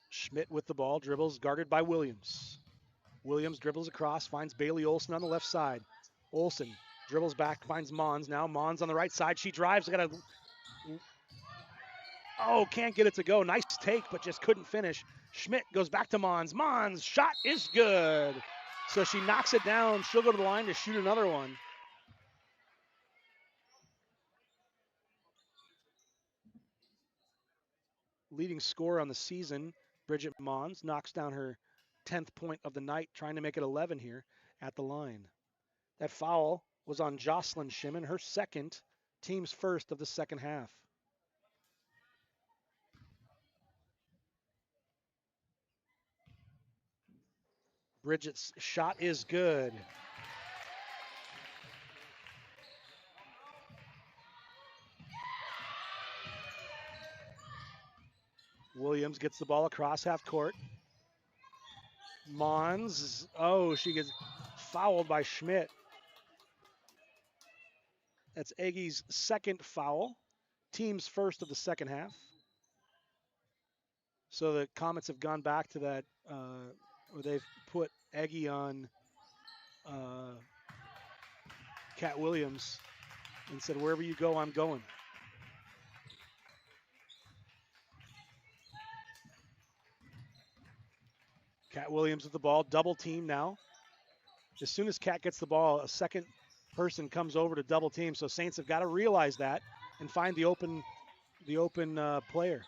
Schmidt with the ball, dribbles, guarded by Williams. Williams dribbles across, finds Bailey Olson on the left side. Olson dribbles back, finds Mons. Now Mons on the right side. She drives. Can't get it to go. Nice take, but just couldn't finish. Schmidt goes back to Mons. Mons, shot is good. So she knocks it down. She'll go to the line to shoot another one. Leading scorer on the season, Bridget Mons, knocks down her 10th point of the night, trying to make it 11 here at the line. That foul was on Jocelyn Shimon, her second, team's first of the second half. Bridget's shot is good. Williams gets the ball across half court. Mons, she gets fouled by Schmidt. That's Eggy's second foul, team's first of the second half. So the Comets have gone back to that, where they've put Eggy on Kat Williams and said, wherever you go, I'm going. Kat Williams with the ball, double team now. As soon as Kat gets the ball, a second person comes over to double team. So Saints have got to realize that and find the open player.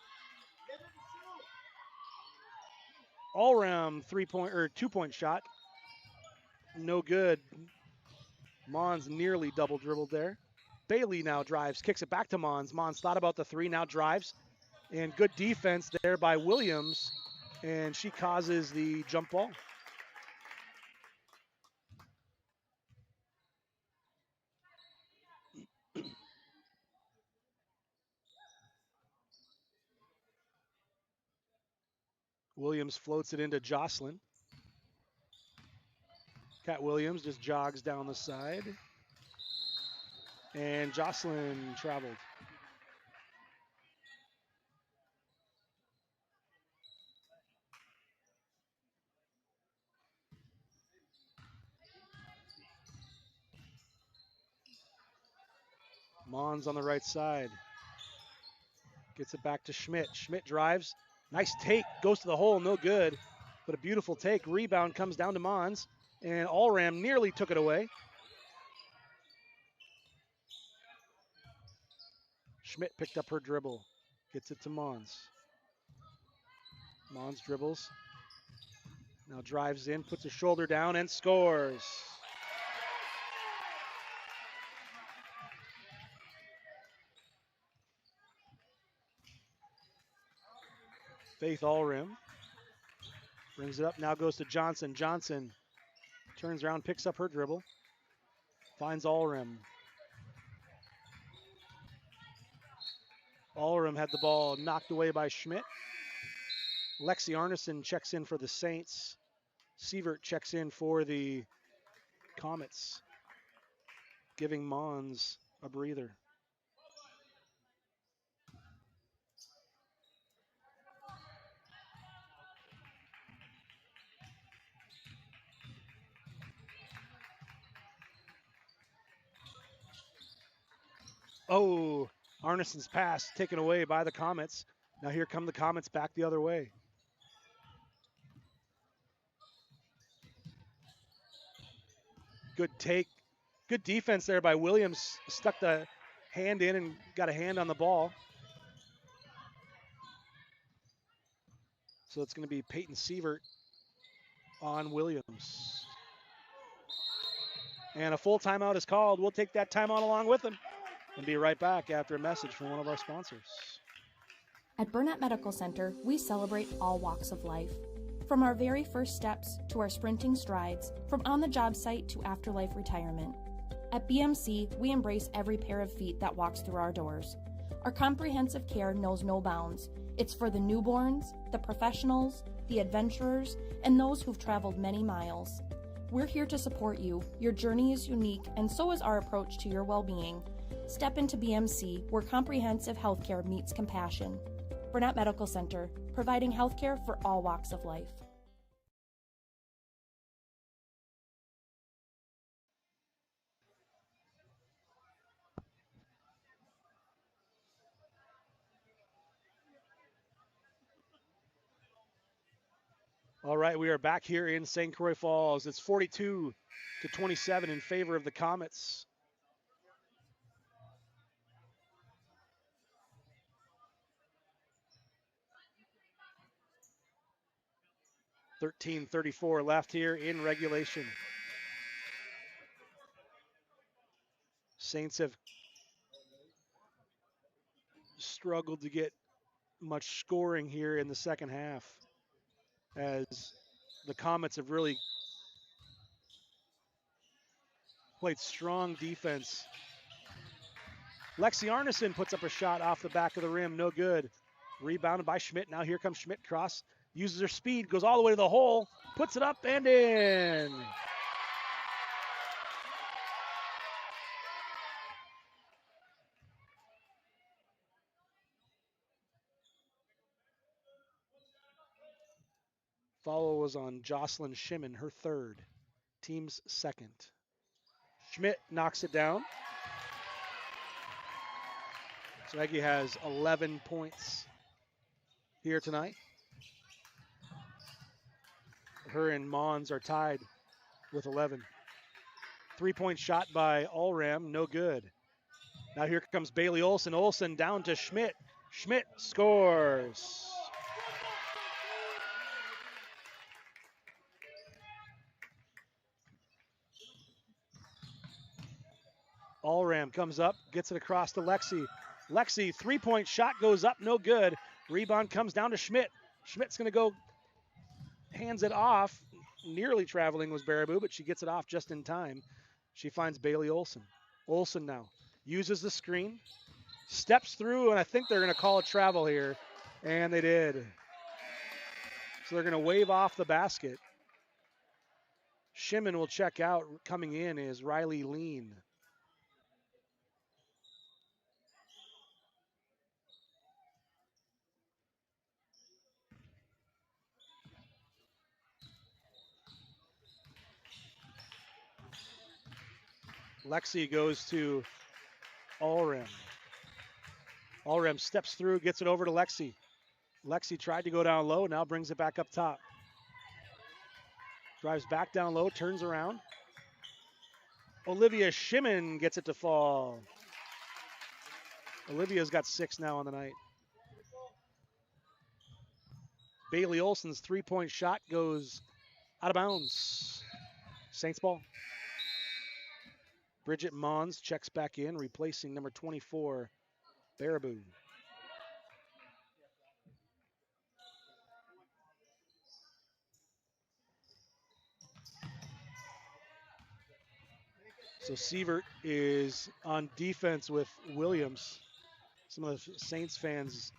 All round 3-point or 2-point shot, no good. Mons nearly double dribbled there. Bailey now drives, kicks it back to Mons. Mons thought about the three, now drives. And good defense there by Williams. And she causes the jump ball. Williams floats it into Jocelyn. Kat Williams just jogs down the side. And Jocelyn traveled. Mons on the right side. Gets it back to Schmidt. Schmidt drives. Nice take. Goes to the hole. No good. But a beautiful take. Rebound comes down to Mons. And Allram nearly took it away. Schmidt picked up her dribble. Gets it to Mons. Mons dribbles. Now drives in, puts her shoulder down, and scores. Faith Allram brings it up, now goes to Johnson. Johnson turns around, picks up her dribble, finds Allram. Allram had the ball knocked away by Schmidt. Lexi Arneson checks in for the Saints. Sievert checks in for the Comets, giving Mons a breather. Oh, Arneson's pass taken away by the Comets. Now here come the Comets back the other way. Good take. Good defense there by Williams. Stuck the hand in and got a hand on the ball. So it's going to be Peyton Sievert on Williams. And a full timeout is called. We'll take that timeout along with them and be right back after a message from one of our sponsors. At Burnett Medical Center, we celebrate all walks of life. From our very first steps to our sprinting strides, from on-the-job site to afterlife retirement. At BMC, we embrace every pair of feet that walks through our doors. Our comprehensive care knows no bounds. It's for the newborns, the professionals, the adventurers, and those who've traveled many miles. We're here to support you. Your journey is unique, and so is our approach to your well-being. Step into BMC, where comprehensive healthcare meets compassion. Burnett Medical Center, providing healthcare for all walks of life. All right, we are back here in St. Croix Falls. It's 42-27 in favor of the Comets. .34 left here in regulation. Saints have struggled to get much scoring here in the second half, as the Comets have really played strong defense. Lexi Arneson puts up a shot off the back of the rim, no good. Rebounded by Schmidt. Now here comes Schmidt cross. Uses her speed, goes all the way to the hole, puts it up and in. Foul was on Jocelyn Shimon, her third, team's second. Schmidt knocks it down. So Aggie has 11 points here tonight. Her and Mons are tied with 11. 3-point shot by Allram, no good. Now here comes Bailey Olson. Olson down to Schmidt. Schmidt scores. Allram comes up, gets it across to Lexi. Lexi, 3-point shot goes up, no good. Rebound comes down to Schmidt. Schmidt's going to go, hands it off. Nearly traveling was Baraboo, but she gets it off just in time. She finds Bailey Olson. Olson now uses the screen, steps through, and I think they're going to call a travel here, and they did. So they're going to wave off the basket. Shimon will check out. Coming in is Riley Lean. Lexi goes to Allram. Allram steps through, gets it over to Lexi. Lexi tried to go down low, now brings it back up top. Drives back down low, turns around. Olivia Shimon gets it to fall. Olivia's got 6 now on the night. Bailey Olson's three-point shot goes out of bounds. Saints ball. Bridget Mons checks back in, replacing number 24, Baraboo. So Sievert is on defense with Williams. Some of the Saints fans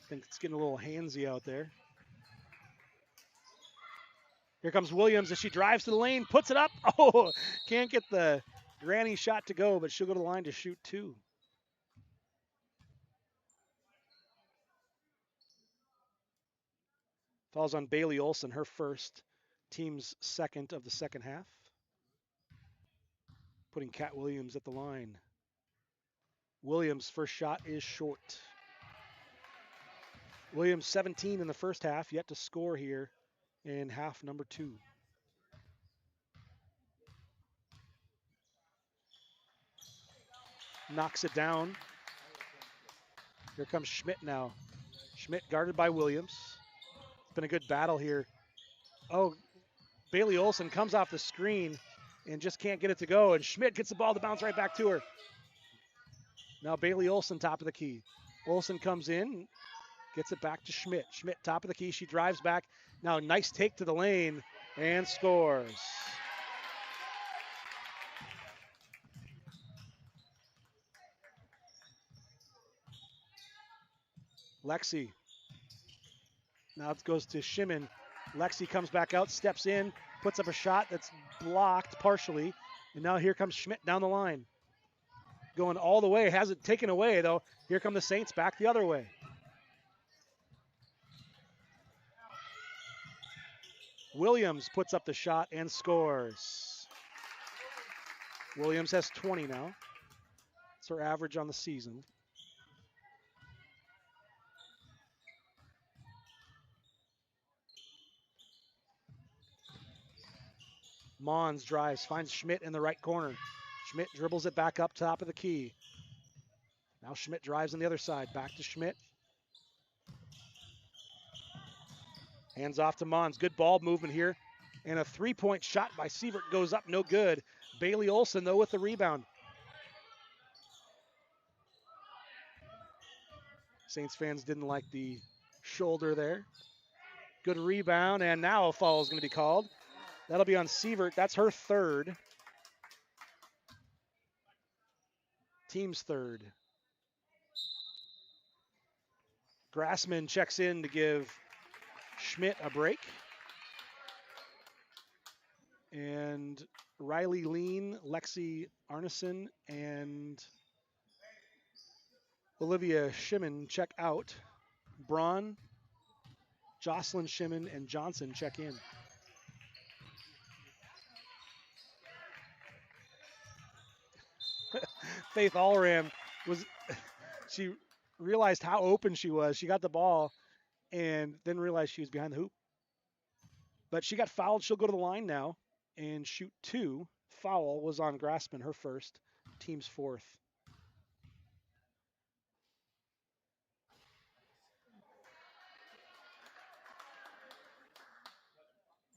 think it's getting a little handsy out there. Here comes Williams as she drives to the lane, puts it up. Oh, can't get the granny shot to go, but she'll go to the line to shoot 2. Falls on Bailey Olson, her first, team's second of the second half. Putting Kat Williams at the line. Williams' first shot is short. Williams 17 in the first half, yet to score here in half number 2. Knocks it down. Here comes Schmidt now. Schmidt guarded by Williams. It's been a good battle here. Oh, Bailey Olson comes off the screen and just can't get it to go, and Schmidt gets the ball to bounce right back to her. Now Bailey Olson top of the key. Olson comes in, gets it back to Schmidt. Schmidt top of the key, she drives back. Now nice take to the lane and scores. Lexi. Now it goes to Shimon. Lexi comes back out, steps in, puts up a shot that's blocked partially. And now here comes Schmidt down the line. Going all the way, has it taken away though. Here come the Saints back the other way. Williams puts up the shot and scores. Williams has 20 now. It's her average on the season. Mons drives, finds Schmidt in the right corner. Schmidt dribbles it back up top of the key. Now Schmidt drives on the other side. Back to Schmidt. Hands off to Mons. Good ball movement here. And a three-point shot by Sievert goes up, no good. Bailey Olson, though, with the rebound. Saints fans didn't like the shoulder there. Good rebound, and now a foul is going to be called. That'll be on Sievert. That's her third. Team's third. Grassman checks in to give Schmidt a break. And Riley Lean, Lexi Arneson, and Olivia Shimon check out. Braun, Jocelyn Shimon, and Johnson check in. Faith Allram she realized how open she was. She got the ball and then realized she was behind the hoop. But she got fouled. She'll go to the line now and shoot 2. Foul was on Grassman, her first, team's fourth.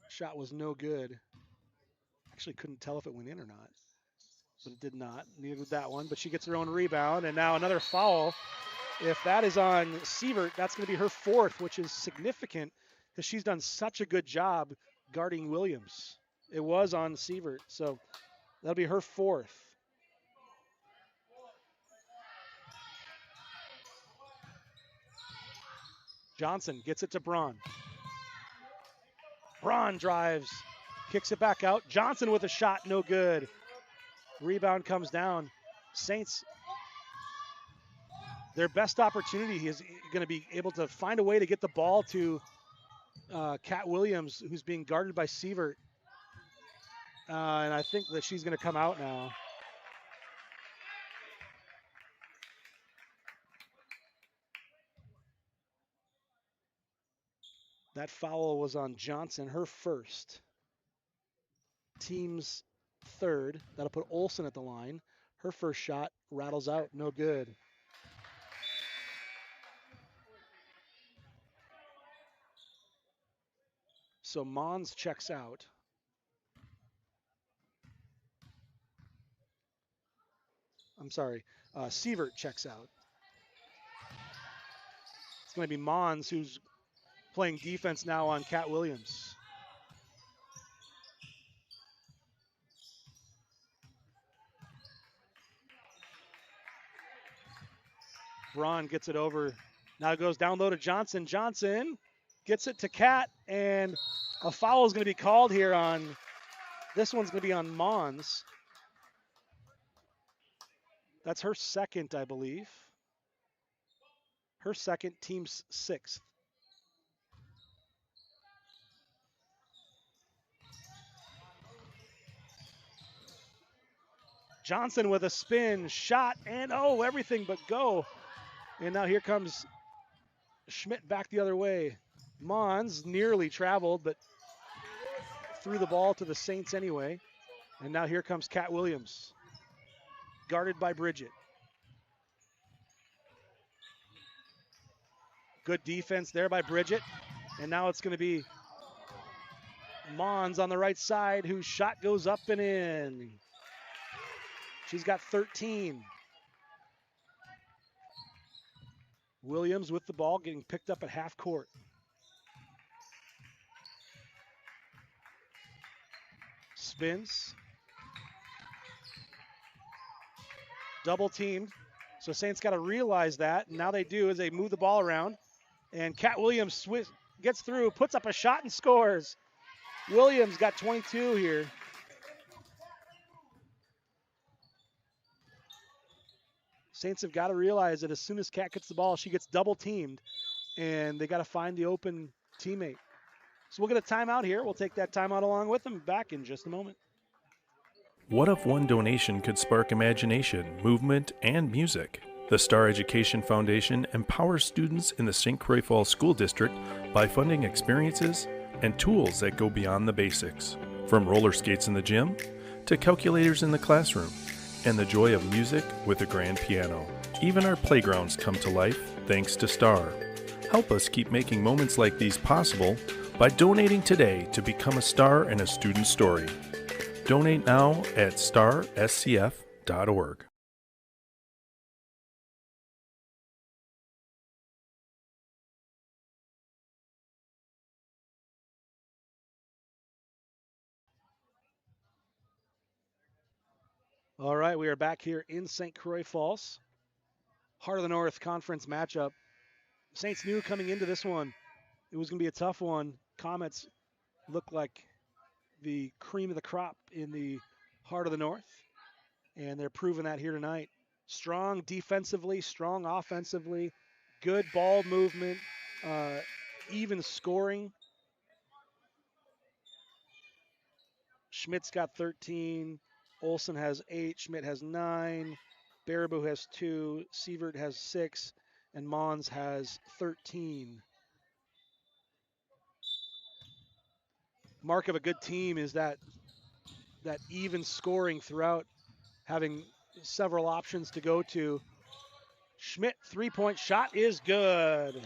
Shot was no good. Actually couldn't tell if it went in or not. But it did not. Neither did that one. But she gets her own rebound. And now another foul. If that is on Sievert, that's going to be her fourth, which is significant because she's done such a good job guarding Williams. It was on Sievert. So that'll be her fourth. Johnson gets it to Braun. Braun drives, kicks it back out. Johnson with a shot, no good. Rebound comes down. Saints, their best opportunity is going to be able to find a way to get the ball to Kat Williams, who's being guarded by Sievert. And I think that she's going to come out now. That foul was on Johnson, her first. Team's third. That'll put Olsen at the line. Her first shot rattles out, no good. So Mons checks out. I'm sorry, Sievert checks out. It's going to be Mons who's playing defense now on Cat Williams. Braun gets it over. Now it goes down low to Johnson. Johnson gets it to Cat, and a foul is going to be called here on, this one's going to be on Mons. That's her second, I believe. Her second, team's sixth. Johnson with a spin, shot, and oh, everything but go. And now here comes Schmidt back the other way. Mons nearly traveled, but threw the ball to the Saints anyway. And now here comes Cat Williams, guarded by Bridget. Good defense there by Bridget. And now it's going to be Mons on the right side, whose shot goes up and in. She's got 13. Williams with the ball, getting picked up at half court. Spins. Double teamed. So Saints got to realize that. And now they do as they move the ball around. And Cat Williams gets through, puts up a shot and scores. Williams got 22 here. Saints have got to realize that as soon as Cat gets the ball, she gets double teamed, and they got to find the open teammate. So we'll get a timeout here. We'll take that timeout along with them. Back in just a moment. What if one donation could spark imagination, movement, and music? The Star Education Foundation empowers students in the St. Croix Falls School District by funding experiences and tools that go beyond the basics. From roller skates in the gym to calculators in the classroom, and the joy of music with a grand piano. Even our playgrounds come to life thanks to STAR. Help us keep making moments like these possible by donating today to become a star in a student's story. Donate now at starscf.org. All right, we are back here in St. Croix Falls. Heart of the North Conference matchup. Saints knew coming into this one it was going to be a tough one. Comets look like the cream of the crop in the Heart of the North, and they're proving that here tonight. Strong defensively, strong offensively, good ball movement, even scoring. Schmidt's got 13. Olsen has 8, Schmidt has 9, Baraboo has 2, Sievert has 6, and Mons has 13. Mark of a good team is that even scoring throughout, having several options to go to. Schmidt, three-point shot is good.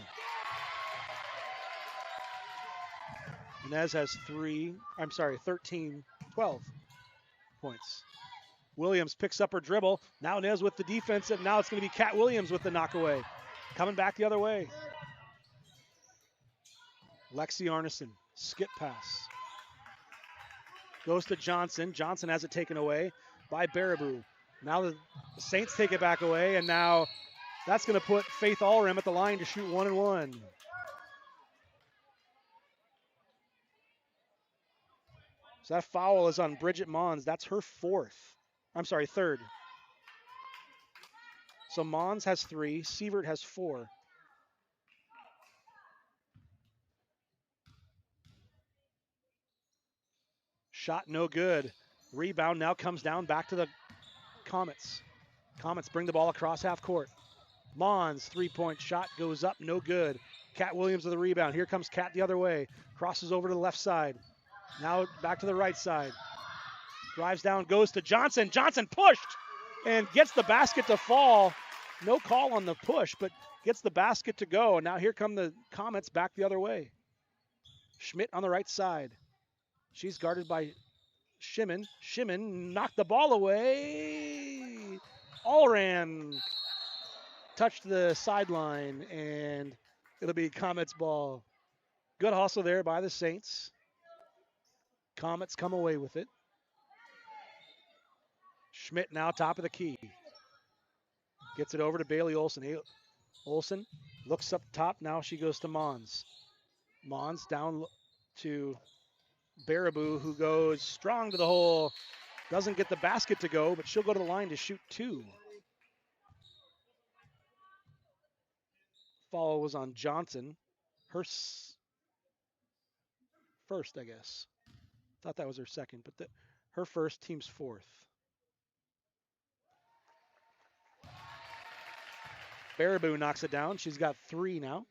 Inez has 13, 12 points. Williams picks up her dribble. Now Inez with the defensive. Now it's going to be Cat Williams with the knockaway. Coming back the other way. Lexi Arneson, skip pass. Goes to Johnson. Johnson has it taken away by Baraboo. Now the Saints take it back away, and now that's going to put Faith Allram at the line to shoot 1-1. So that foul is on Bridget Mons. That's her third. So Mons has 3, Sievert has 4. Shot no good. Rebound now comes down back to the Comets. Comets bring the ball across half court. Mons, three-point shot goes up, no good. Kat Williams with the rebound. Here comes Kat the other way. Crosses over to the left side. Now back to the right side. Drives down, goes to Johnson. Johnson pushed and gets the basket to fall. No call on the push, but gets the basket to go. And now here come the Comets back the other way. Schmidt on the right side. She's guarded by Shimon. Shimon knocked the ball away. Allran touched the sideline, and it'll be Comets ball. Good hustle there by the Saints. Comets come away with it. Schmidt now top of the key. Gets it over to Bailey Olson. Olson looks up top. Now she goes to Mons. Mons down to Baraboo, who goes strong to the hole. Doesn't get the basket to go, but she'll go to the line to shoot 2. Foul was on Johnson. Her first, I guess. Thought that was her second, but her first, team's 4th. Baraboo knocks it down. She's got 3 now.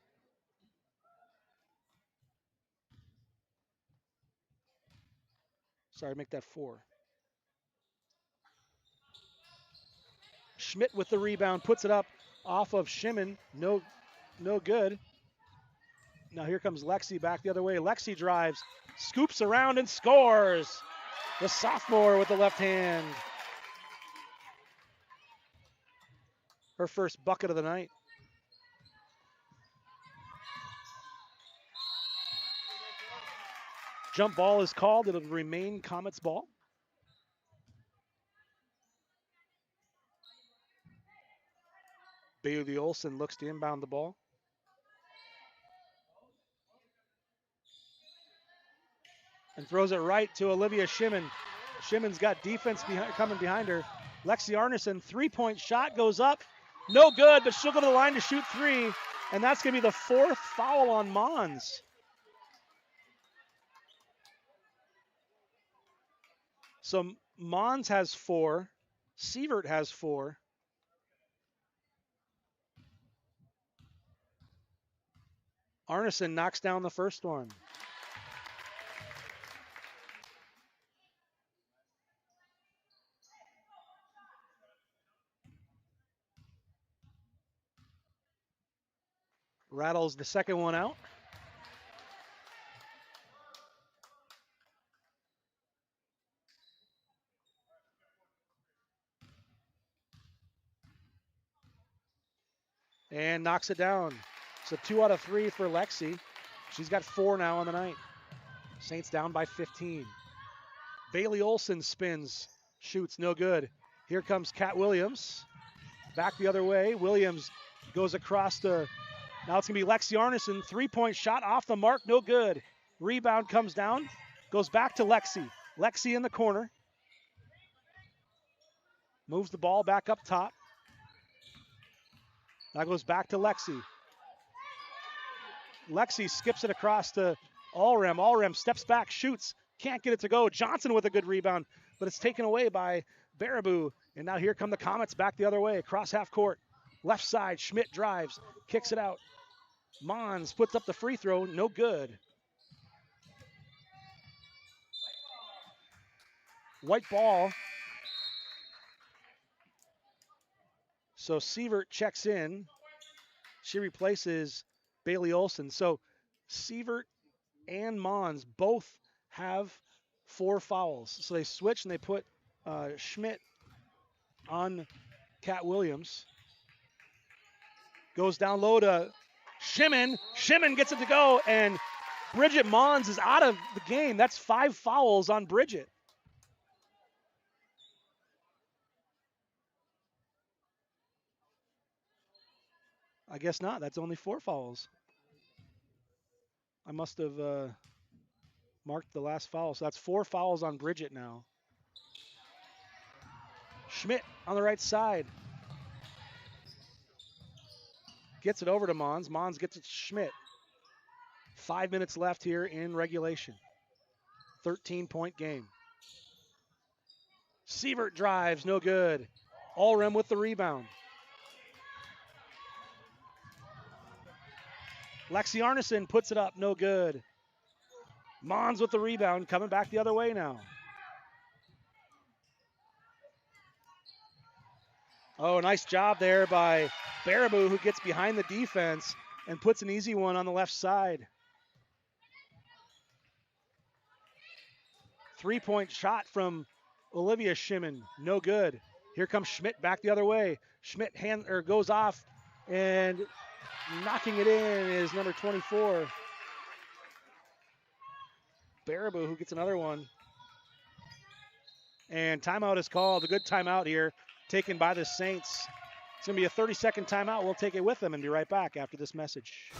Sorry, make that 4. Schmidt with the rebound, puts it up off of Shimon. No good. Now here comes Lexi back the other way. Lexi drives, scoops around and scores. The sophomore with the left hand. Her first bucket of the night. Jump ball is called. It'll remain Comets ball. Bailey Olson looks to inbound the ball. And throws it right to Olivia Shimon. Shimon's got defense coming behind her. Lexi Arneson, 3-point shot goes up. No good, but she'll go to the line to shoot 3. And that's going to be the 4th foul on Mons. So Mons has 4. Sievert has 4. Arneson knocks down the first one. Rattles the second one out. And knocks it down. So 2 out of 3 for Lexi. She's got 4 now on the night. Saints down by 15. Bailey Olson spins, shoots, no good. Here comes Kat Williams. Back the other way. Williams goes across to, now it's going to be Lexi Arneson. 3-point shot off the mark, no good. Rebound comes down, goes back to Lexi. Lexi in the corner. Moves the ball back up top. Now goes back to Lexi. Lexi skips it across to Allrem. Allrem steps back, shoots, can't get it to go. Johnson with a good rebound, but it's taken away by Baraboo. And now here come the Comets back the other way, across half court. Left side, Schmidt drives, kicks it out. Mons puts up the free throw, no good. White ball. So Sievert checks in. She replaces Bailey Olson. So Sievert and Mons both have 4 fouls. So they switch and they put Schmidt on Kat Williams. Goes down low to Shimon. Shimon gets it to go, and Bridget Mons is out of the game. That's 5 fouls on Bridget. I guess not. That's only 4 fouls. I must have marked the last foul. So that's 4 fouls on Bridget now. Schmidt on the right side. Gets it over to Mons. Mons gets it to Schmidt. 5 minutes left here in regulation. 13-point game. Sievert drives, no good. Allrem with the rebound. Lexi Arneson puts it up, no good. Mons with the rebound, coming back the other way now. Oh, nice job there by Baraboo, who gets behind the defense and puts an easy one on the left side. 3-point shot from Olivia Shimon, no good. Here comes Schmidt back the other way. Schmidt goes off, and knocking it in is number 24. Baraboo, who gets another one. And timeout is called. A good timeout here taken by the Saints. It's going to be a 30-second timeout. We'll take it with them and be right back after this message.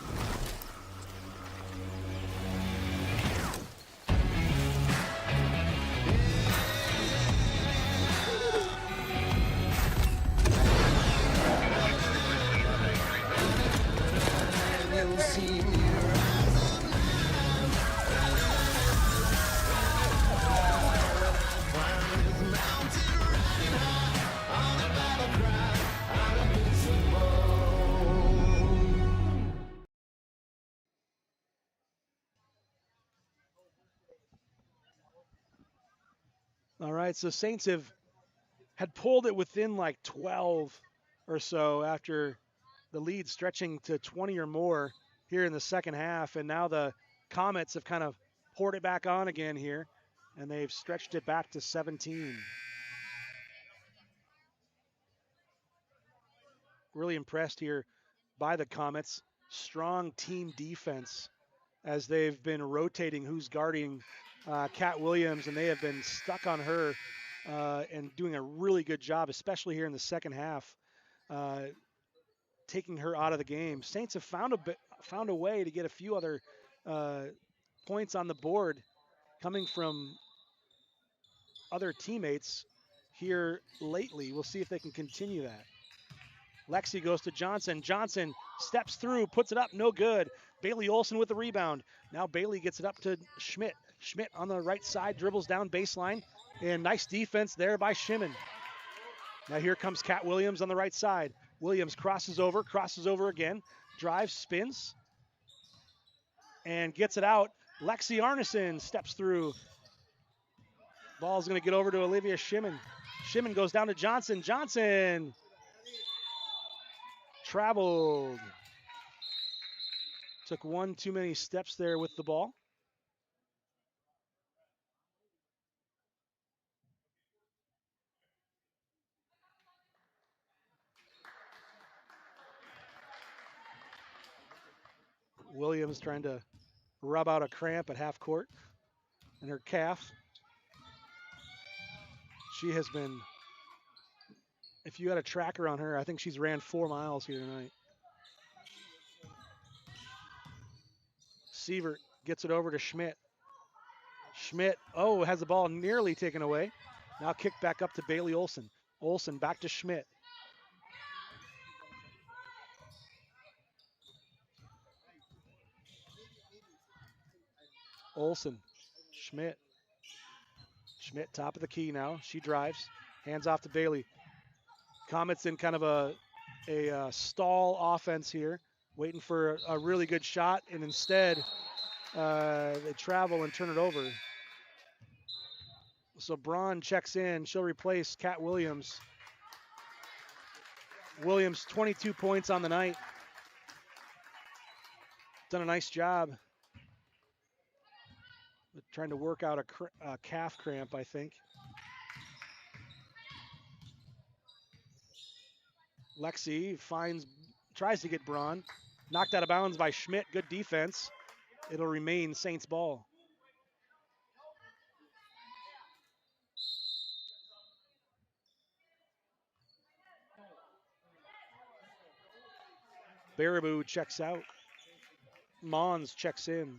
All right, so Saints had pulled it within like 12 or so after the lead stretching to 20 or more here in the second half, and now the Comets have kind of poured it back on again here, and they've stretched it back to 17. Really impressed here by the Comets. Strong team defense as they've been rotating who's guarding Kat Williams, and they have been stuck on her and doing a really good job, especially here in the second half, taking her out of the game. Saints have found a way to get a few other points on the board coming from other teammates here lately. We'll see if they can continue that. Lexi goes to Johnson. Johnson steps through, puts it up, no good. Bailey Olson with the rebound. Now Bailey gets it up to Schmidt. Schmidt on the right side, dribbles down baseline, and nice defense there by Shimon. Now here comes Kat Williams on the right side. Williams crosses over again, drives, spins, and gets it out. Lexi Arneson steps through. Ball's going to get over to Olivia Shimon. Shimon goes down to Johnson. Johnson traveled. Took one too many steps there with the ball. Williams trying to rub out a cramp at half court in her calf. She has been, if you had a tracker on her, I think she's ran 4 miles here tonight. Sievert gets it over to Schmidt. Schmidt, has the ball nearly taken away. Now kicked back up to Bailey Olson. Olson back to Schmidt. Olson, Schmidt. Schmidt top of the key now. She drives, hands off to Bailey. Comets in kind of a stall offense here, waiting for a really good shot, and instead they travel and turn it over. So Braun checks in. She'll replace Kat Williams. Williams, 22 points on the night. Done a nice job. Trying to work out a calf cramp, I think. Lexi tries to get Braun. Knocked out of bounds by Schmidt. Good defense. It'll remain Saints ball. Baraboo checks out. Mons checks in.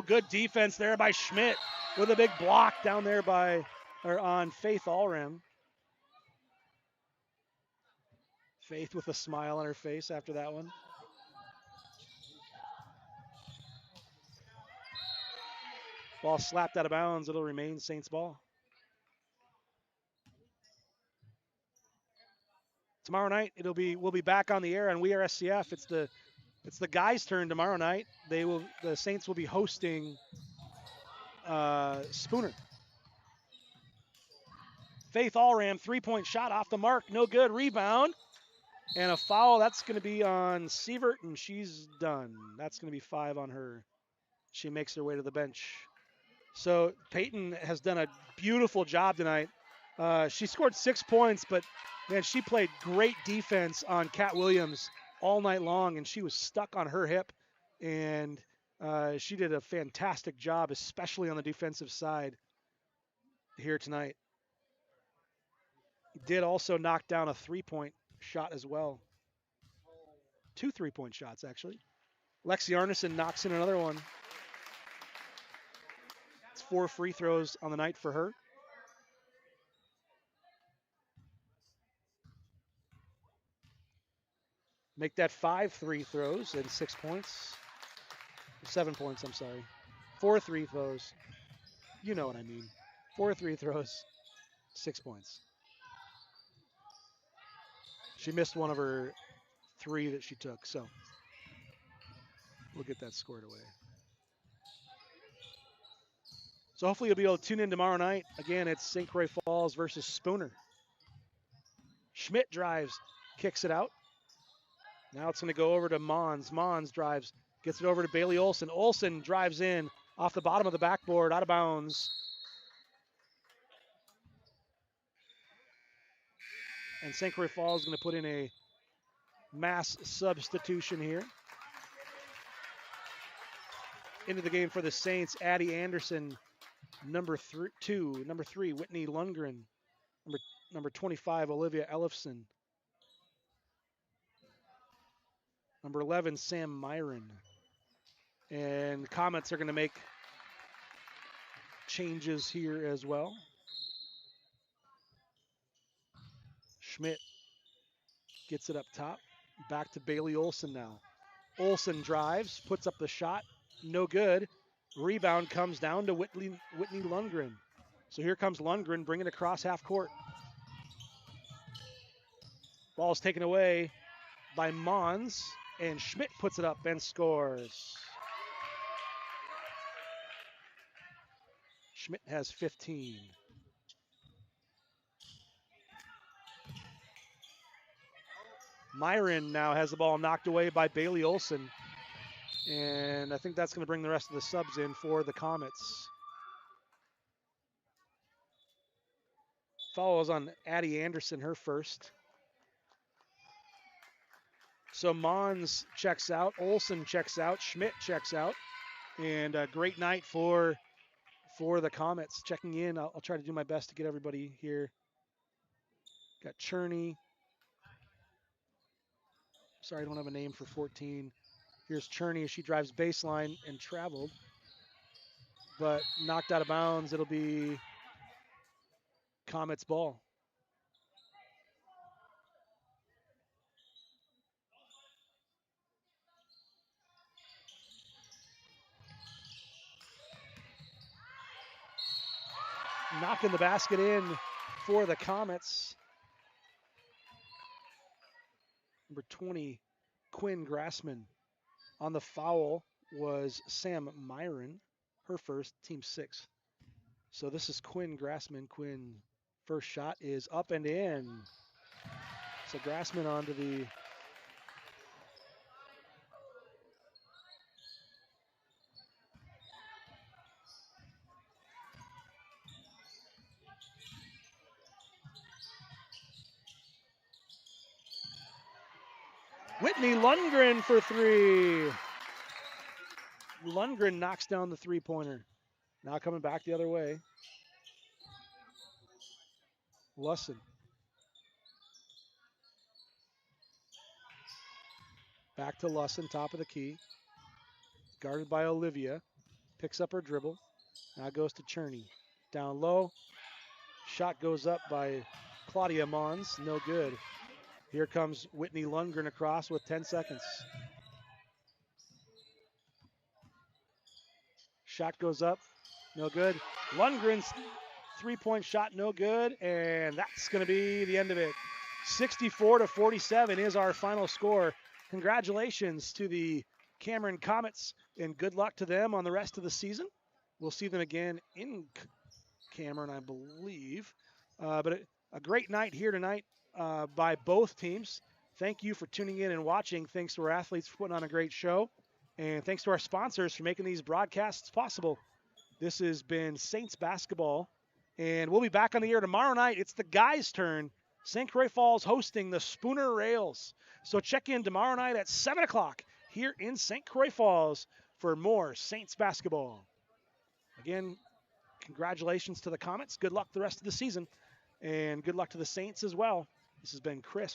Good defense there by Schmidt with a big block down there on Faith Allram. Faith with a smile on her face after that one. Ball slapped out of bounds. It'll remain Saints ball. Tomorrow night we'll be back on the air on We Are SCF. It's the guys' turn tomorrow night. The Saints will be hosting Spooner. Faith Allram, 3-point shot off the mark, no good. Rebound and a foul. That's going to be on Sievert, and she's done. That's going to be 5 on her. She makes her way to the bench. So Peyton has done a beautiful job tonight. She scored 6 points, but man, she played great defense on Kat Williams all night long, and she was stuck on her hip, and she did a fantastic job, especially on the defensive side here tonight. Did also knock down a 3-point shot as well. 2 3-point shots, actually. Lexi Arneson knocks in another one. It's 4 free throws on the night for her. Make that 5 free throws and 6 points. 7 points, I'm sorry. 4 free throws. You know what I mean. 4 free throws, 6 points. She missed one of her 3 that she took, so we'll get that squared away. So hopefully you'll be able to tune in tomorrow night. Again, it's St. Croix Falls versus Spooner. Schmidt drives, kicks it out. Now it's going to go over to Mons. Mons drives, gets it over to Bailey Olson. Olson drives in off the bottom of the backboard, out of bounds. And St. Croix Falls is going to put in a mass substitution here. Into the game for the Saints, Addie Anderson, number 3, Whitney Lundgren, number 25, Olivia Ellefson, number 11, Sam Myron. And Comets are going to make changes here as well. Schmidt gets it up top. Back to Bailey Olson now. Olson drives, puts up the shot. No good. Rebound comes down to Whitney Lundgren. So here comes Lundgren bringing it across half court. Ball's taken away by Mons, and Schmidt puts it up and scores. Schmidt has 15. Myron now has the ball knocked away by Bailey Olson. And I think that's going to bring the rest of the subs in for the Comets. Follows on Addie Anderson, her first. So Mons checks out, Olson checks out, Schmidt checks out. And a great night for the Comets. Checking in, I'll try to do my best to get everybody here. Got Cherney. Sorry, I don't have a name for 14. Here's Cherney. She drives baseline and traveled, but knocked out of bounds. It'll be Comets ball. Knocking the basket in for the Comets. Number 20, Quinn Grassman. On the foul was Sam Myron, her first, team 6. So this is Quinn Grassman. Quinn, first shot is up and in. So Grassman onto the Whitney Lundgren for 3. Lundgren knocks down the 3-pointer. Now coming back the other way. Lusson. Back to Lusson, top of the key. Guarded by Olivia. Picks up her dribble. Now goes to Cherney. Down low. Shot goes up by Claudia Mons. No good. Here comes Whitney Lundgren across with 10 seconds. Shot goes up. No good. Lundgren's three-point shot, no good. And that's going to be the end of it. 64-47 is our final score. Congratulations to the Cameron Comets, and good luck to them on the rest of the season. We'll see them again in Cameron, I believe. But a great night here tonight by both teams. Thank you for tuning in and watching. Thanks to our athletes for putting on a great show. And thanks to our sponsors for making these broadcasts possible. This has been Saints basketball. And we'll be back on the air tomorrow night. It's the guys' turn. St. Croix Falls hosting the Spooner Rails. So check in tomorrow night at 7 o'clock here in St. Croix Falls for more Saints basketball. Again, congratulations to the Comets. Good luck the rest of the season. And good luck to the Saints as well. This has been Chris.